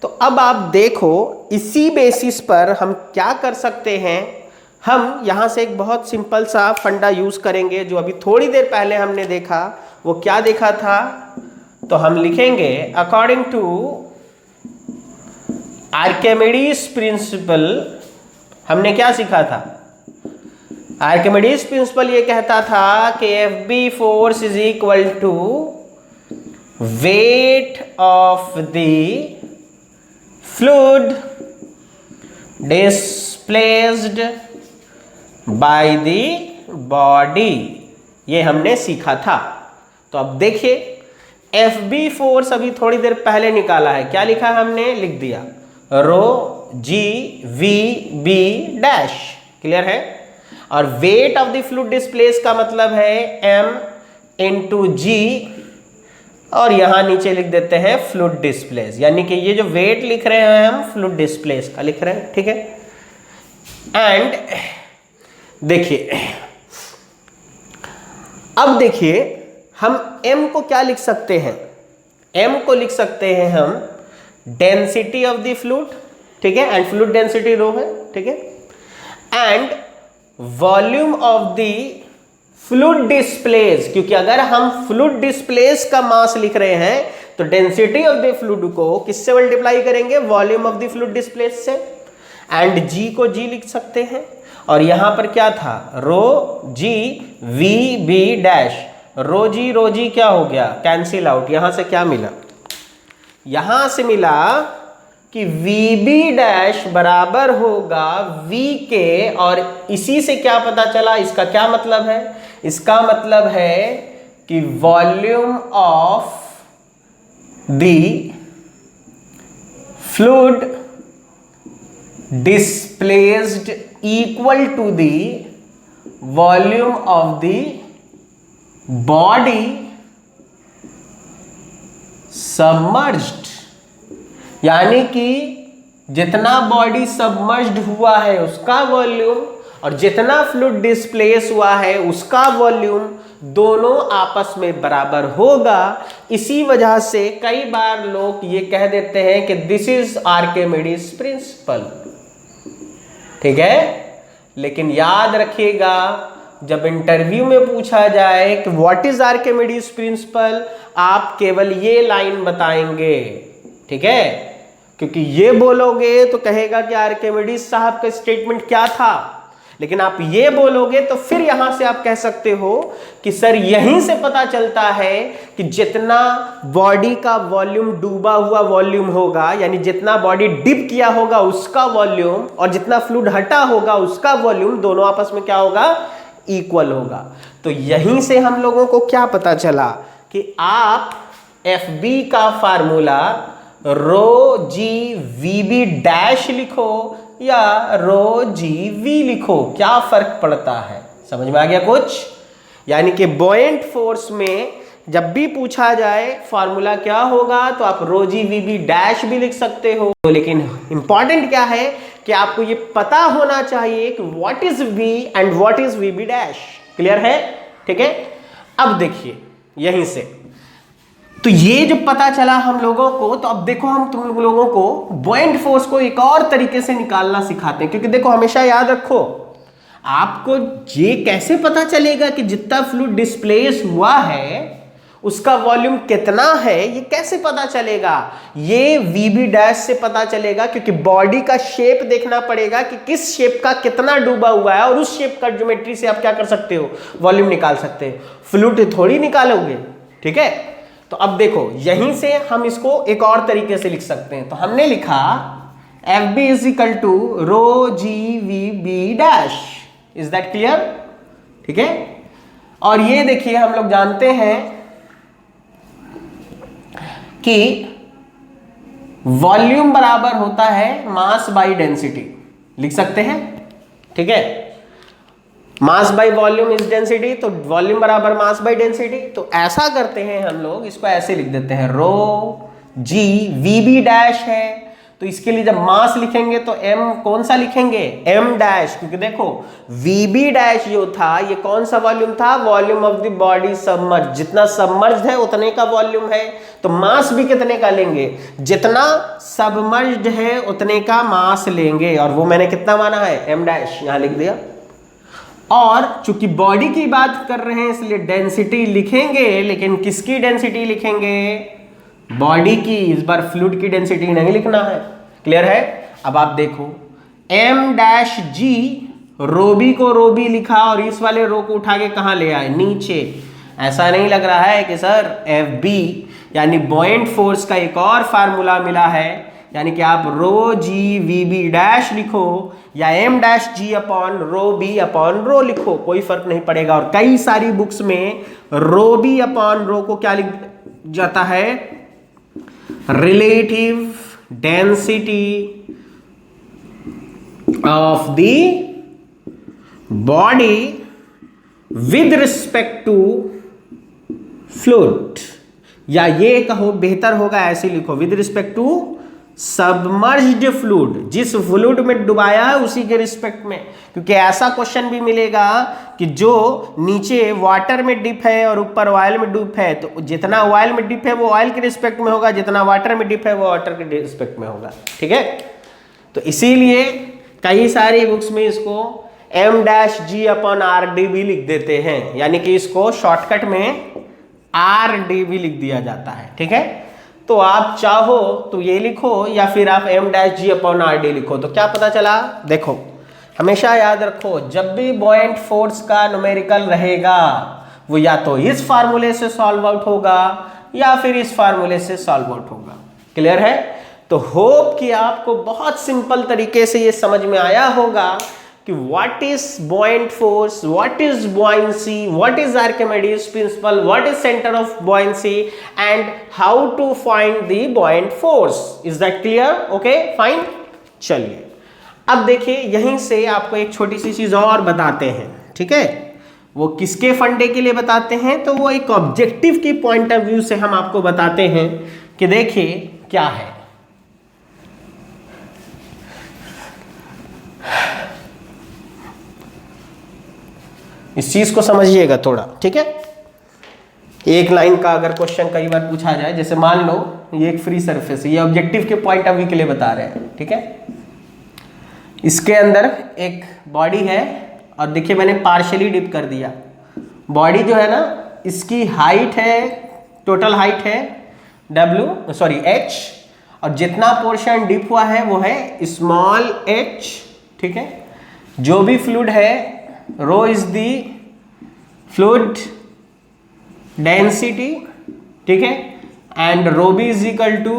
तो अब आप देखो इसी बेसिस पर हम क्या कर सकते हैं, हम यहाँ से एक बहुत सिंपल सा फंडा यूज करेंगे जो अभी थोड़ी देर पहले हमने देखा। वो क्या देखा था? तो हम लिखेंगे अकॉर्डिंग टू आर्किमिडीज प्रिंसिपल। हमने क्या सीखा था? आर्किमिडीज प्रिंसिपल ये कहता था कि F B force is equal to weight of the fluid displaced by the body. ये हमने सीखा था। तो अब देखिए एफ बी फोर्स अभी थोड़ी देर पहले निकाला है। क्या लिखा है हमने? लिख दिया रो g V B dash. Clear है? और wait of the fluid displace का मतलब है एम इंटू जी, और यहां नीचे लिख देते हैं फ्लूइड डिस्प्लेस। यानी कि ये जो वेट लिख रहे हैं हम फ्लूइड डिस्प्लेस का लिख रहे हैं। ठीक है? एंड देखिए अब देखिए हम m को क्या लिख सकते हैं? m को लिख सकते हैं हम डेंसिटी ऑफ द फ्लूइड। ठीक है? एंड फ्लूइड डेंसिटी रो है। ठीक है? And volume of the fluid displace, क्योंकि अगर हम फ्लूइड डिस्प्लेस का मास लिख रहे हैं तो डेंसिटी ऑफ द फ्लूइड को किससे मल्टीप्लाई करेंगे? Volume of the fluid displace से। एंड g को g लिख सकते हैं। और यहां पर क्या था? रो जी वी बी डैश। रो जी क्या हो गया? Cancel out. यहां से क्या मिला? यहां से मिला कि वी बी डैश बराबर होगा v के, और इसी से क्या पता चला? इसका क्या मतलब है? इसका मतलब है कि volume of the fluid displaced equal to the volume of the body submerged. यानी कि जितना बॉडी सबमर्ज्ड हुआ है उसका वॉल्यूम और जितना फ्लूइड डिस्प्लेस हुआ है उसका वॉल्यूम दोनों आपस में बराबर होगा। इसी वजह से कई बार लोग ये कह देते हैं कि दिस इज आर्किमिडीज प्रिंसिपल। ठीक है? लेकिन याद रखिएगा जब इंटरव्यू में पूछा जाए कि व्हाट इज आर्किमिडीज प्रिंसिपल, आप केवल ये लाइन बताएंगे। ठीक है? क्योंकि ये बोलोगे तो कहेगा कि आर्किमिडीज साहब का स्टेटमेंट क्या था, लेकिन आप ये बोलोगे तो फिर यहां से आप कह सकते हो कि सर यहीं से पता चलता है कि जितना बॉडी का वॉल्यूम डूबा हुआ वॉल्यूम होगा, यानी जितना बॉडी डिप किया होगा उसका वॉल्यूम, और जितना फ्लूइड हटा होगा उसका वॉल्यूम, दोनों आपस में क्या होगा? इक्वल होगा। तो यहीं से हम लोगों को क्या पता चला कि आप एफ बी का formula rho g V B dash लिखो या रो जी वी लिखो, क्या फर्क पड़ता है? समझ में आ गया कुछ? यानी कि बॉयंट फोर्स में जब भी पूछा जाए फॉर्मूला क्या होगा तो आप rho g V B dash भी लिख सकते हो। लेकिन इंपॉर्टेंट क्या है कि आपको ये पता होना चाहिए कि what is V and what is V B dash. Clear है? ठीक है? अब देखिए यहीं से तो ये जो पता चला हम लोगों को, तो अब देखो हम तुम लोगों को बॉयंट फोर्स को एक और तरीके से निकालना सिखाते हैं। क्योंकि देखो हमेशा याद रखो, आपको ये कैसे पता चलेगा कि जितना फ्लूइड डिस्प्लेस हुआ है उसका वॉल्यूम कितना है, ये कैसे पता चलेगा? ये वी बी डैश से पता चलेगा, क्योंकि बॉडी का शेप देखना पड़ेगा कि किस शेप का कितना डूबा हुआ है, और उस शेप का ज्योमेट्री से आप क्या कर सकते हो? वॉल्यूम निकाल सकते हो। फ्लूइड थोड़ी निकालोगे। ठीक है? तो अब देखो यहीं से हम इसको एक और तरीके से लिख सकते हैं। तो हमने लिखा F B is equal to rho g V B dash. Is that clear? ठीक है? और ये देखिए हम लोग जानते हैं कि वॉल्यूम बराबर होता है मास बाई डेंसिटी। लिख सकते हैं। ठीक है? Mass by volume is density, तो वॉल्यूम बराबर मास बाई डेंसिटी। तो ऐसा करते हैं हम लोग, इसको ऐसे लिख देते हैं रो जी वी बी डैश है, तो इसके लिए जब मास लिखेंगे तो m कौन सा लिखेंगे? m डैश, क्योंकि देखो vb डैश जो था ये कौन सा वॉल्यूम था? Volume of the body submerge. जितना सबमर्ज्ड है उतने का वॉल्यूम है, तो मास भी कितने का लेंगे? जितना सबमर्ज्ड है उतने का मास लेंगे, और वो मैंने कितना माना है? m डैश, यहां लिख दिया। और चूंकि बॉडी की बात कर रहे हैं इसलिए डेंसिटी लिखेंगे, लेकिन किसकी डेंसिटी लिखेंगे? बॉडी की। इस बार फ्लूइड की डेंसिटी नहीं लिखना है। क्लियर है? अब आप देखो m-g, रो बी को रो बी लिखा और इस वाले रो को उठा के कहां ले आए? नीचे। ऐसा नहीं लग रहा है कि सर Fb यानी बॉयंट फोर्स का एक और फार्मूला मिला है, यानी कि आप rho g V B dash लिखो या m dash g upon rho B upon rho लिखो, कोई फर्क नहीं पड़ेगा। और कई सारी बुक्स में रो बी अपॉन रो को क्या लिख जाता है? Relative density of the body with respect to fluid, या ये कहो बेहतर होगा ऐसे लिखो, with respect to submerged fluid, जिस फ्लूइड में डुबाया है उसी के रिस्पेक्ट में। क्योंकि ऐसा क्वेश्चन भी मिलेगा कि जो नीचे वाटर में डिप है और ऊपर ऑयल में डिप है, तो जितना ऑयल में डिप है वो ऑयल के रिस्पेक्ट में होगा, जितना वाटर में डिप है वो वाटर के रिस्पेक्ट में होगा। ठीक है? तो इसीलिए कई सारी बुक्स में इसको m-g अपॉन आर डी भी लिख देते हैं, यानी कि इसको शॉर्टकट में आर डी भी लिख दिया जाता है। ठीक है? तो आप चाहो तो ये लिखो या फिर आप m-g अपॉन आर डी लिखो। तो क्या पता चला? देखो, हमेशा याद रखो, जब भी बॉयंट फोर्स का न्यूमेरिकल रहेगा वो या तो इस फार्मूले से सॉल्व आउट होगा या फिर इस फार्मूले से सॉल्व आउट होगा। क्लियर है? तो होप कि आपको बहुत सिंपल तरीके से ये समझ में आया होगा कि what is buoyant force, what is buoyancy, what is Archimedes principle, what is center of buoyancy and how to find the buoyant force. Is that clear? Okay, fine. चलिए अब देखिए, यहीं से आपको एक छोटी सी चीज और बताते हैं। ठीक है? वो किसके फंडे के लिए बताते हैं? तो वो एक ऑब्जेक्टिव की पॉइंट ऑफ व्यू से हम आपको बताते हैं कि देखिए क्या है। इस चीज को समझिएगा थोड़ा। ठीक है? एक लाइन का अगर क्वेश्चन कई बार पूछा जाए, जैसे मान लो ये एक फ्री सरफेस है, ये ऑब्जेक्टिव के पॉइंट ऑफ व्यू के लिए बता रहे हैं। ठीक है? इसके अंदर एक बॉडी है और देखिए मैंने पार्शियली डिप कर दिया। बॉडी जो है ना, इसकी हाइट है, टोटल हाइट है h, और जितना पोर्शन डिप हुआ है वो है स्मॉल h। ठीक है? जो भी फ्लूइड है, rho is the fluid density. ठीक है? And rho B is equal to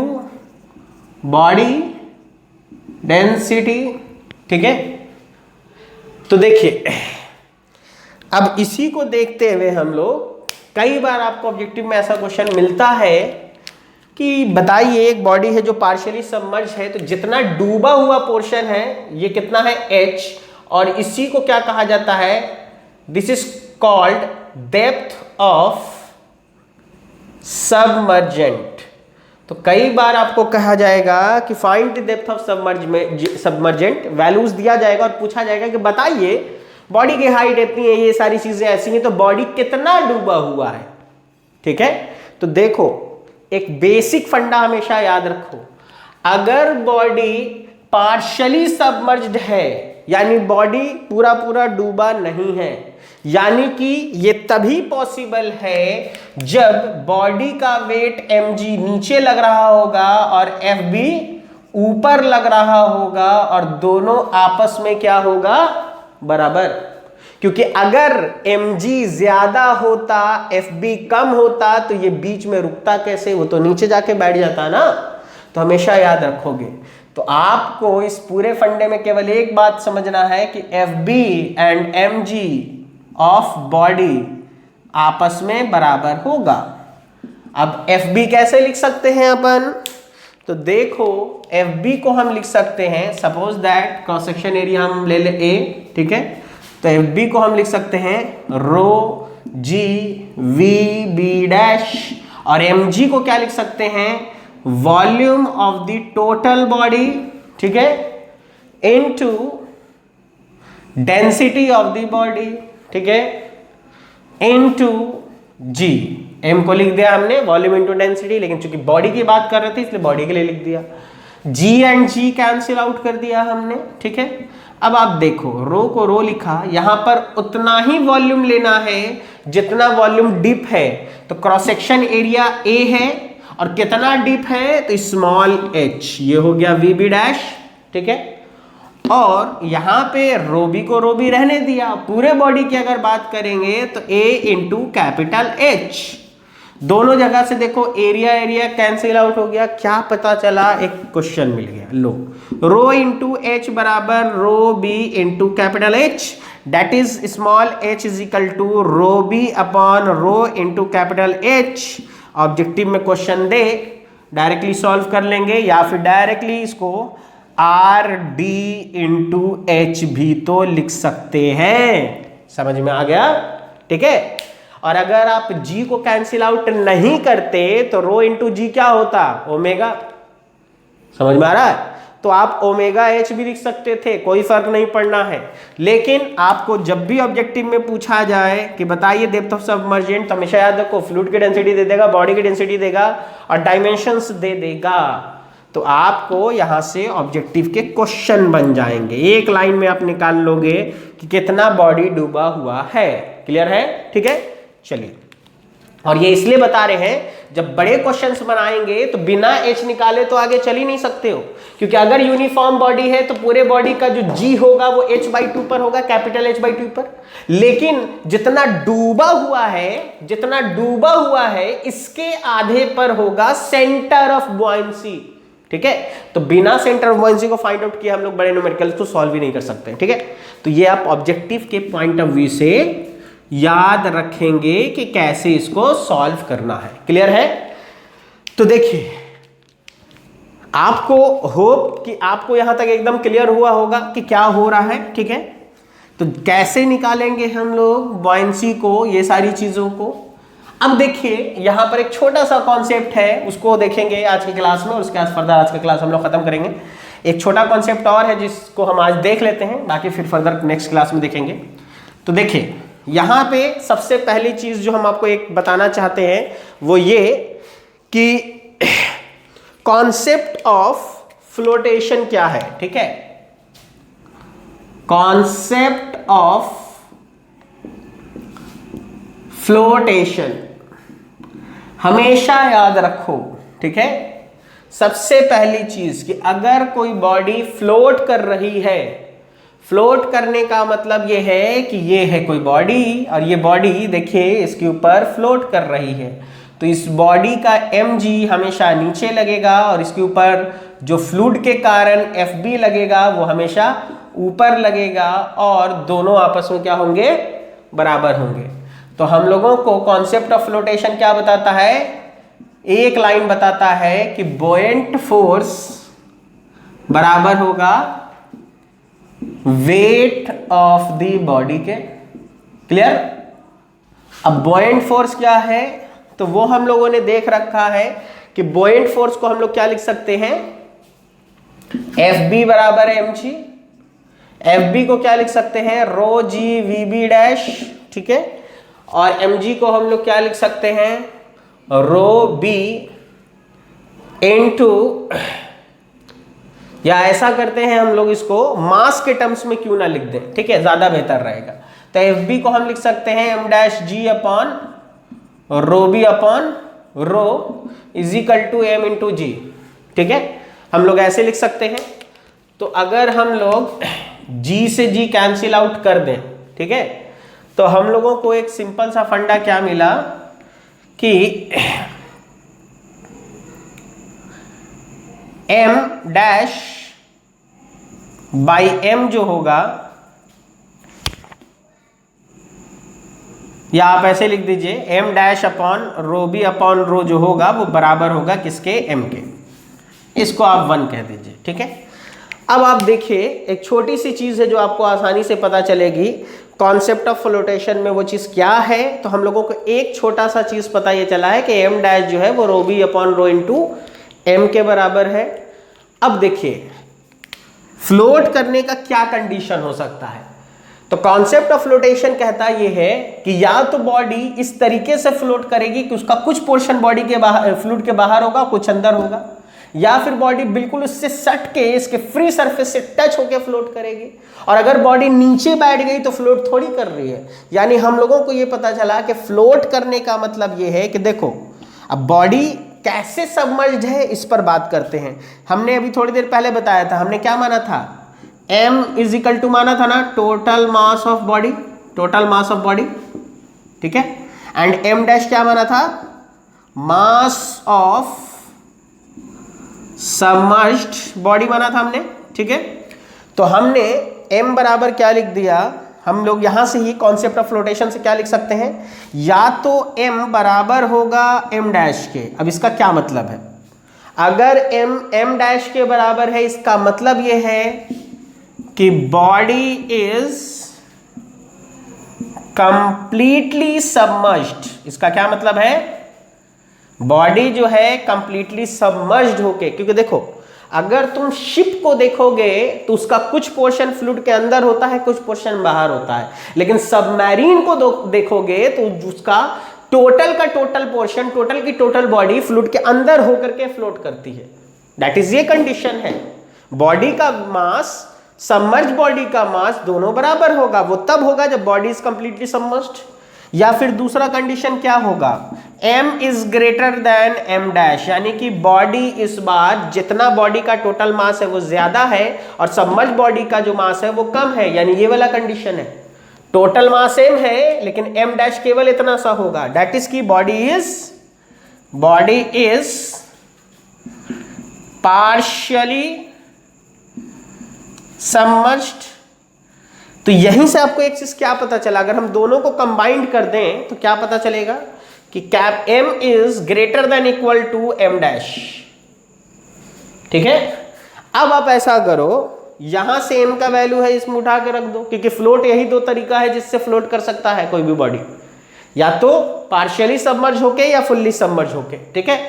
body density. ठीक है? तो देखिए, अब इसी को देखते हुए हम लोग, कई बार आपको ऑब्जेक्टिव में ऐसा क्वेश्चन मिलता है कि बताइए एक बॉडी है जो पार्शियली सबमर्ज है, तो जितना डूबा हुआ पोर्शन है ये कितना है? h, और इसी को क्या कहा जाता है? This is called depth of submergent. तो कई बार आपको कहा जाएगा कि find the depth of submergent, values दिया जाएगा और पूछा जाएगा कि बताइए बॉडी की हाइट इतनी है, ये सारी चीजें ऐसी हैं, तो बॉडी कितना डूबा हुआ है। ठीक है? तो देखो, एक बेसिक फंडा हमेशा याद रखो, अगर बॉडी पार्शियली सबमर्ज्ड है यानी बॉडी पूरा पूरा डूबा नहीं है, यानी कि ये तभी पॉसिबल है जब बॉडी का वेट mg नीचे लग रहा होगा और fb ऊपर लग रहा होगा, और दोनों आपस में क्या होगा? बराबर। क्योंकि अगर mg ज्यादा होता, fb कम होता, तो ये बीच में रुकता कैसे? वो तो नीचे जाके बैठ जाता ना। तो हमेशा याद रखोगे। तो आपको इस पूरे फंडे में केवल एक बात समझना है कि fb and mg of body आपस में बराबर होगा। अब fb कैसे लिख सकते हैं अपन? तो देखो, fb को हम लिख सकते हैं, suppose that cross section area हम ले ले a। ठीक है? तो fb को हम लिख सकते हैं रो g v b डैश, और mg को क्या लिख सकते हैं? Volume of the total body. ठीक है? Into density of the body. ठीक है? इनटू g, m को लिख दिया हमने वॉल्यूम इनटू डेंसिटी, लेकिन चूंकि बॉडी की बात कर रहे थे इसलिए बॉडी के लिए लिख दिया। g and g cancel out कर दिया हमने। ठीक है? अब आप देखो रो को रो लिखा, यहां पर उतना ही वॉल्यूम लेना है जितना वॉल्यूम डीप है, तो क्रॉस सेक्शन एरिया ए है और कितना डीप है तो स्मॉल h, ये हो गया वी बी डैश, ठीक है। और यहां पे रो बी को रो बी रहने दिया, पूरे बॉडी की अगर बात करेंगे तो a इंटू कैपिटल H, दोनों जगह से देखो एरिया एरिया कैंसिल आउट हो गया, क्या पता चला, एक क्वेश्चन मिल गया। लो रो इंटू एच बराबर rho B into capital H, that is small h is equal to rho B upon rho into capital H। Objective में क्वेश्चन दे डायरेक्टली सॉल्व कर लेंगे या फिर डायरेक्टली इसको आर डी इंटू एच भी तो लिख सकते हैं, समझ में आ गया, ठीक है। और अगर आप g को कैंसिल आउट नहीं करते तो रो इंटू जी क्या होता, ओमेगा, समझ में आ रहा है। तो आप ओमेगा एच भी लिख सकते थे, कोई फर्क नहीं पड़ना है। लेकिन आपको जब भी ऑब्जेक्टिव में पूछा जाए कि बताइए डेप्थ ऑफ सबमर्जेंट, तो हमेशा याद रखो फ्लूइड की डेंसिटी दे देगा, बॉडी की डेंसिटी देगा और डायमेंशंस दे देगा, तो आपको यहां से ऑब्जेक्टिव के क्वेश्चन बन जाएंगे। एक लाइन में आप निकाल लोगे कि कितना बॉडी डूबा हुआ है। क्लियर है, ठीक है। चलिए, और ये इसलिए बता रहे हैं जब बड़े क्वेश्चंस बनाएंगे तो बिना h निकाले तो आगे चल ही नहीं सकते हो, क्योंकि अगर यूनिफॉर्म बॉडी है तो पूरे बॉडी का जो g होगा वो h/2 पर होगा, कैपिटल H/2 पर। लेकिन जितना डूबा हुआ है इसके आधे पर होगा सेंटर ऑफ बॉयंसी, ठीक है। तो बिना सेंटर ऑफ बॉयंसी को फाइंड आउट किए हम लोग बड़े न्यूमेरिकल्स को सॉल्व ही नहीं कर सकते, ठीक है। तो ये आप ऑब्जेक्टिव के पॉइंट ऑफ व्यू से याद रखेंगे कि कैसे इसको सॉल्व करना है। क्लियर है। तो देखिए, आपको होप कि आपको यहां तक एकदम क्लियर हुआ होगा कि क्या हो रहा है, ठीक है। तो कैसे निकालेंगे हम लोग बॉयंसी को, ये सारी चीजों को। अब देखिए यहां पर एक छोटा सा कॉन्सेप्ट है, उसको देखेंगे आज की क्लास में, और उसके बाद फर्दर आज का क्लास हम लोग खत्म करेंगे। एक छोटा कॉन्सेप्ट और है जिसको हम आज देख लेते हैं, बाकी फिर फर्दर नेक्स्ट क्लास में देखेंगे। तो देखिए यहां पे सबसे पहली चीज जो हम आपको एक बताना चाहते हैं वो ये कि कॉन्सेप्ट ऑफ फ्लोटेशन क्या है, ठीक है। कॉन्सेप्ट ऑफ फ्लोटेशन हमेशा याद रखो, ठीक है। सबसे पहली चीज कि अगर कोई बॉडी फ्लोट कर रही है, फ्लोट करने का मतलब ये है कि ये है कोई बॉडी और ये बॉडी देखिए इसके ऊपर फ्लोट कर रही है, तो इस बॉडी का mg हमेशा नीचे लगेगा और इसके ऊपर जो फ्लूइड के कारण Fb लगेगा वो हमेशा ऊपर लगेगा, और दोनों आपस में क्या होंगे, बराबर होंगे। तो हम लोगों को कॉन्सेप्ट ऑफ फ्लोटेशन क्या बताता है, एक लाइन बताता है कि बुओयंट फोर्स बराबर होगा वेट ऑफ द बॉडी के। क्लियर। अब बुओयंट फोर्स क्या है, तो वो हम लोगों ने देख रखा है कि बुओयंट फोर्स को हम लोग क्या लिख सकते हैं, Fb बराबर mg। Fb को क्या लिख सकते हैं, रो जी वी बी डैश, ठीक है। और mg को हम लोग क्या लिख सकते हैं, रो बी इनटू, या ऐसा करते हैं हम लोग इसको मास के टर्म्स में क्यों ना लिख दें, ठीक है, ज्यादा बेहतर रहेगा। तो Fb को हम लिख सकते हैं m dash g upon rho B upon rho is equal to m into g, ठीक है, हम लोग ऐसे लिख सकते हैं। तो अगर हम लोग g से g कैंसिल आउट कर दें, ठीक है, तो हम लोगों को एक सिंपल सा फंडा क्या मिला कि m डैश बाई m जो होगा, या आप ऐसे लिख दीजिए m dash upon rho B upon rho जो होगा वो बराबर होगा किसके, m के। इसको आप 1 कह दीजिए, ठीक है। अब आप देखिए एक छोटी सी चीज है जो आपको आसानी से पता चलेगी कॉन्सेप्ट ऑफ फ्लोटेशन में, वो चीज क्या है। तो हम लोगों को एक छोटा सा चीज पता ये चला है कि m डैश जो है वो rho B upon rho into m के बराबर है। अब देखिए फ्लोट करने का क्या कंडीशन हो सकता है, तो कॉन्सेप्ट ऑफ फ्लोटेशन कहता ये है कि या तो बॉडी इस तरीके से फ्लोट करेगी कि उसका कुछ पोर्शन बॉडी के बाहर, फ्लूइड के बाहर होगा, कुछ अंदर होगा, या फिर बॉडी बिल्कुल उससे सट के इसके फ्री सरफेस से टच होकर फ्लोट करेगी। और अगर बॉडी नीचे बैठ गई तो फ्लोट थोड़ी कर रही है। यानी हम लोगों को ये पता चला कि फ्लोट करने का मतलब ये है कि देखो अब बॉडी कैसे सबमर्ज्ड है इस पर बात करते हैं। हमने अभी थोड़ी देर पहले बताया था, हमने क्या माना था, m इज इक्वल टू माना था ना total mass of body, total mass of body, ठीक है। एंड m डैश क्या माना था, मास ऑफ सबमर्ज्ड बॉडी माना था हमने, ठीक है। तो हमने m बराबर क्या लिख दिया, हम लोग यहां से ही कॉन्सेप्ट ऑफ फ्लोटेशन से क्या लिख सकते हैं, या तो m बराबर होगा m डैश के। अब इसका क्या मतलब है, अगर m डैश के बराबर है इसका मतलब यह है कि बॉडी इज कंप्लीटली सबमर्ज्ड। इसका क्या मतलब है, बॉडी जो है कंप्लीटली सबमर्ज्ड होके, क्योंकि देखो अगर तुम शिप को देखोगे तो उसका कुछ पोर्शन फ्लूइड के अंदर होता है, कुछ पोर्शन बाहर होता है, लेकिन सबमरीन को देखोगे तो उसका टोटल का टोटल पोर्शन, टोटल की टोटल बॉडी फ्लूइड के अंदर होकर के फ्लोट करती है। दैट इज ये कंडीशन है, बॉडी का मास, सबमर्ज बॉडी का मास दोनों बराबर होगा। वो तब होगा जब बॉडी इज कंप्लीटली सबमर्ज्ड। या फिर दूसरा कंडीशन क्या होगा, m is greater then m dash, यानी कि बॉडी इस बार जितना बॉडी का टोटल मास है वो ज्यादा है और सबमर्ज बॉडी का जो मास है वो कम है, यानी ये वाला कंडीशन है। टोटल मास m है लेकिन m डैश केवल इतना सा होगा, दैट इज की बॉडी इज पार्शियली सबमर्ज्ड। तो यहीं से आपको एक चीज क्या पता चला, अगर हम दोनों को कंबाइंड कर दें तो क्या पता चलेगा कि cap m is greater than equal to m dash, ठीक है। अब आप ऐसा करो, यहां से m का वैल्यू है इसमें उठा के रख दो, क्योंकि फ्लोट यही दो तरीका है जिससे फ्लोट कर सकता है कोई भी बॉडी, या तो पार्शियली सबमर्ज होके या फुल्ली सबमर्ज होके, ठीक है।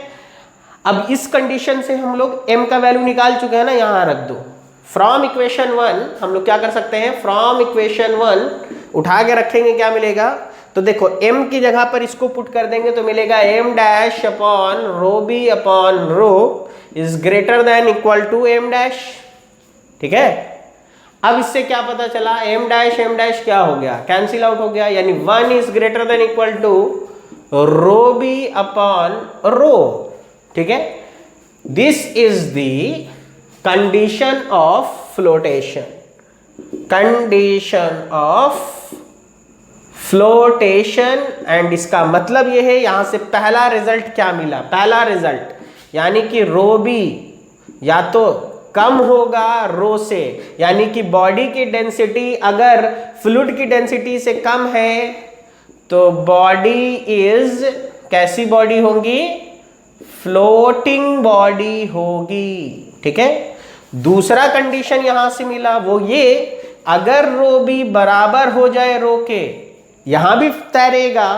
अब इस कंडीशन से हम लोग m का वैल्यू निकाल चुके हैं ना, यहां रख दो। फ्रॉम इक्वेशन 1 हम लोग क्या कर सकते हैं, फ्रॉम इक्वेशन 1 उठा के रखेंगे, क्या मिलेगा, तो देखो m की जगह पर इसको पुट कर देंगे तो मिलेगा m dash upon rho B upon rho is greater than equal to m dash, ठीक है। अब इससे क्या पता चला, m डैश क्या हो गया, कैंसिल आउट हो गया, यानी 1 is greater than equal to rho B upon rho, ठीक है। This is the condition of flotation, condition of flotation. And इसका मतलब यह है, यहां से पहला रिजल्ट क्या मिला, पहला रिजल्ट यानी कि रो बी या तो कम होगा रो से, यानी कि बॉडी की डेंसिटी अगर फ्लूइड की डेंसिटी से कम है तो बॉडी इज कैसी बॉडी होगी, फ्लोटिंग बॉडी होगी, ठीक है। दूसरा कंडीशन यहां से मिला वो ये, अगर रो बी बराबर हो जाए रो के, यहां भी तैरेगा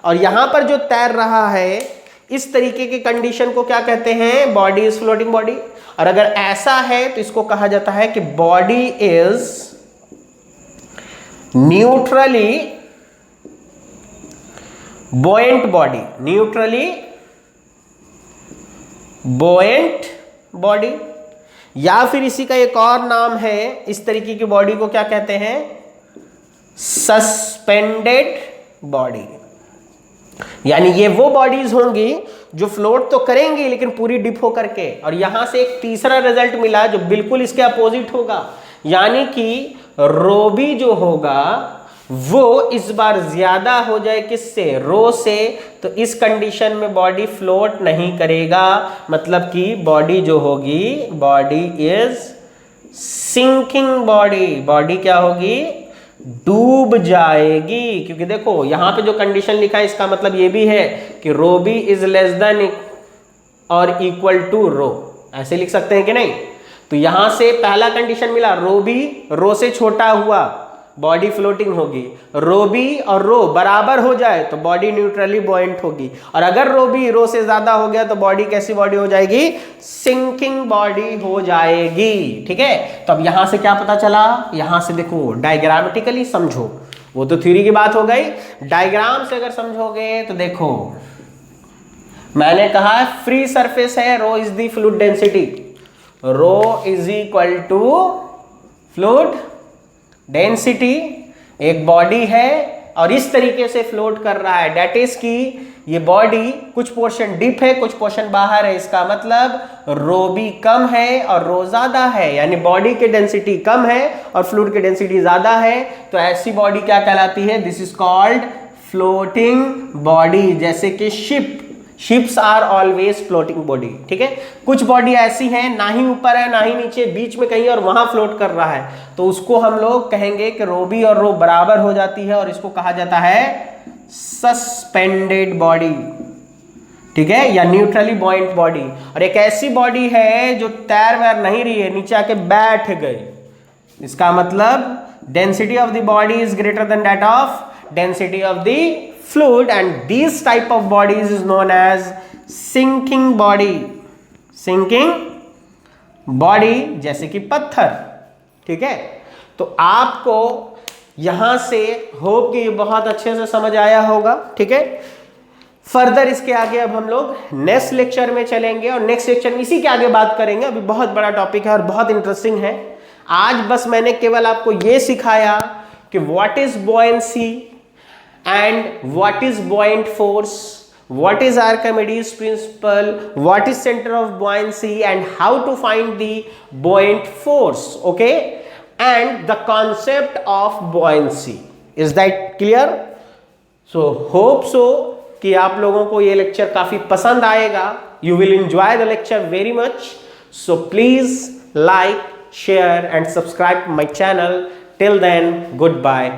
और यहां पर जो तैर रहा है, इस तरीके की कंडीशन को क्या कहते हैं, बॉडी इज फ्लोटिंग बॉडी। और अगर ऐसा है तो इसको कहा जाता है कि body is neutrally buoyant body, neutrally buoyant body. या फिर इसी का एक और नाम है, इस तरीके की बॉडी को क्या कहते हैं, सस्पेंडेड बॉडी। यानी ये वो बॉडीज होंगी जो फ्लोट तो करेंगी लेकिन पूरी डिप होकर के। और यहां से एक तीसरा रिजल्ट मिला जो बिल्कुल इसके अपोजिट होगा, यानी कि रो बी जो होगा वो इस बार ज्यादा हो जाए किससे, रो से। तो इस कंडीशन में बॉडी फ्लोट नहीं करेगा, मतलब कि बॉडी जो होगी, body is sinking body, body क्या होगी, डूब जाएगी। क्योंकि देखो यहां पे जो कंडीशन लिखा है इसका मतलब ये भी है कि रो बी इज लेस देन और इक्वल टू रो, ऐसे लिख सकते हैं कि नहीं। तो यहां से पहला कंडीशन मिला, रो बी रो से छोटा हुआ बॉडी फ्लोटिंग होगी, रो बी और रो बराबर हो जाए तो बॉडी न्यूट्रली बॉयंट होगी, और अगर रो बी रो से ज्यादा हो गया तो बॉडी कैसी बॉडी हो जाएगी, सिंकिंग बॉडी हो जाएगी, ठीक है। तो अब यहां से क्या पता चला, यहां से देखो डायग्रामेटिकली समझो, वो तो थ्योरी की बात हो गई, डायग्राम से अगर समझोगे तो देखो मैंने कहा फ्री सरफेस है, rho is the fluid density, rho is equal to fluid density. एक बॉडी है और इस तरीके से फ्लोट कर रहा है, डेट इज कि ये बॉडी कुछ पोर्शन डीप है, कुछ पोर्शन बाहर है, इसका मतलब रो भी कम है और रो ज्यादा है, यानी बॉडी की डेंसिटी कम है और फ्लूइड की डेंसिटी ज्यादा है। तो ऐसी बॉडी क्या कहलाती है? This is called floating body. जैसे कि ships are always floating body, ठीक है। कुछ बॉडी ऐसी है, ना ही ऊपर है ना ही नीचे, बीच में कहीं और वहां फ्लोट कर रहा है, तो उसको हम लोग कहेंगे कि रो बी और रो बराबर हो जाती है और इसको कहा जाता है सस्पेंडेड बॉडी, ठीक है, या न्यूट्रली बॉइंट बॉडी। और एक ऐसी बॉडी है जो तैर वैर नहीं रही है, नीचे आके बैठ गई, इसका मतलब density of the body is greater then that of density of the fluid, and these type of bodies is known as sinking body, sinking body, जैसे कि पत्थर, ठीक है। तो आपको यहां से होप कि बहुत अच्छे से समझ आया होगा, ठीक है। फर्दर इसके आगे अब हम लोग नेक्स्ट लेक्चर में चलेंगे और नेक्स्ट लेक्चर में इसी के आगे बात करेंगे। अभी बहुत बड़ा टॉपिक है और बहुत इंटरेस्टिंग है। आज बस मैंने केवल आपको ये सिखाया कि what is buoyancy and what is buoyant force, what is Archimedes principle, what is center of buoyancy, and how to find the buoyant force, okay, and the concept of buoyancy. Is that clear? So hope so कि आप लोगों को ये lecture काफी पसंद आएगा. You will enjoy the lecture very much. So please like, share and subscribe my channel. Till then, goodbye.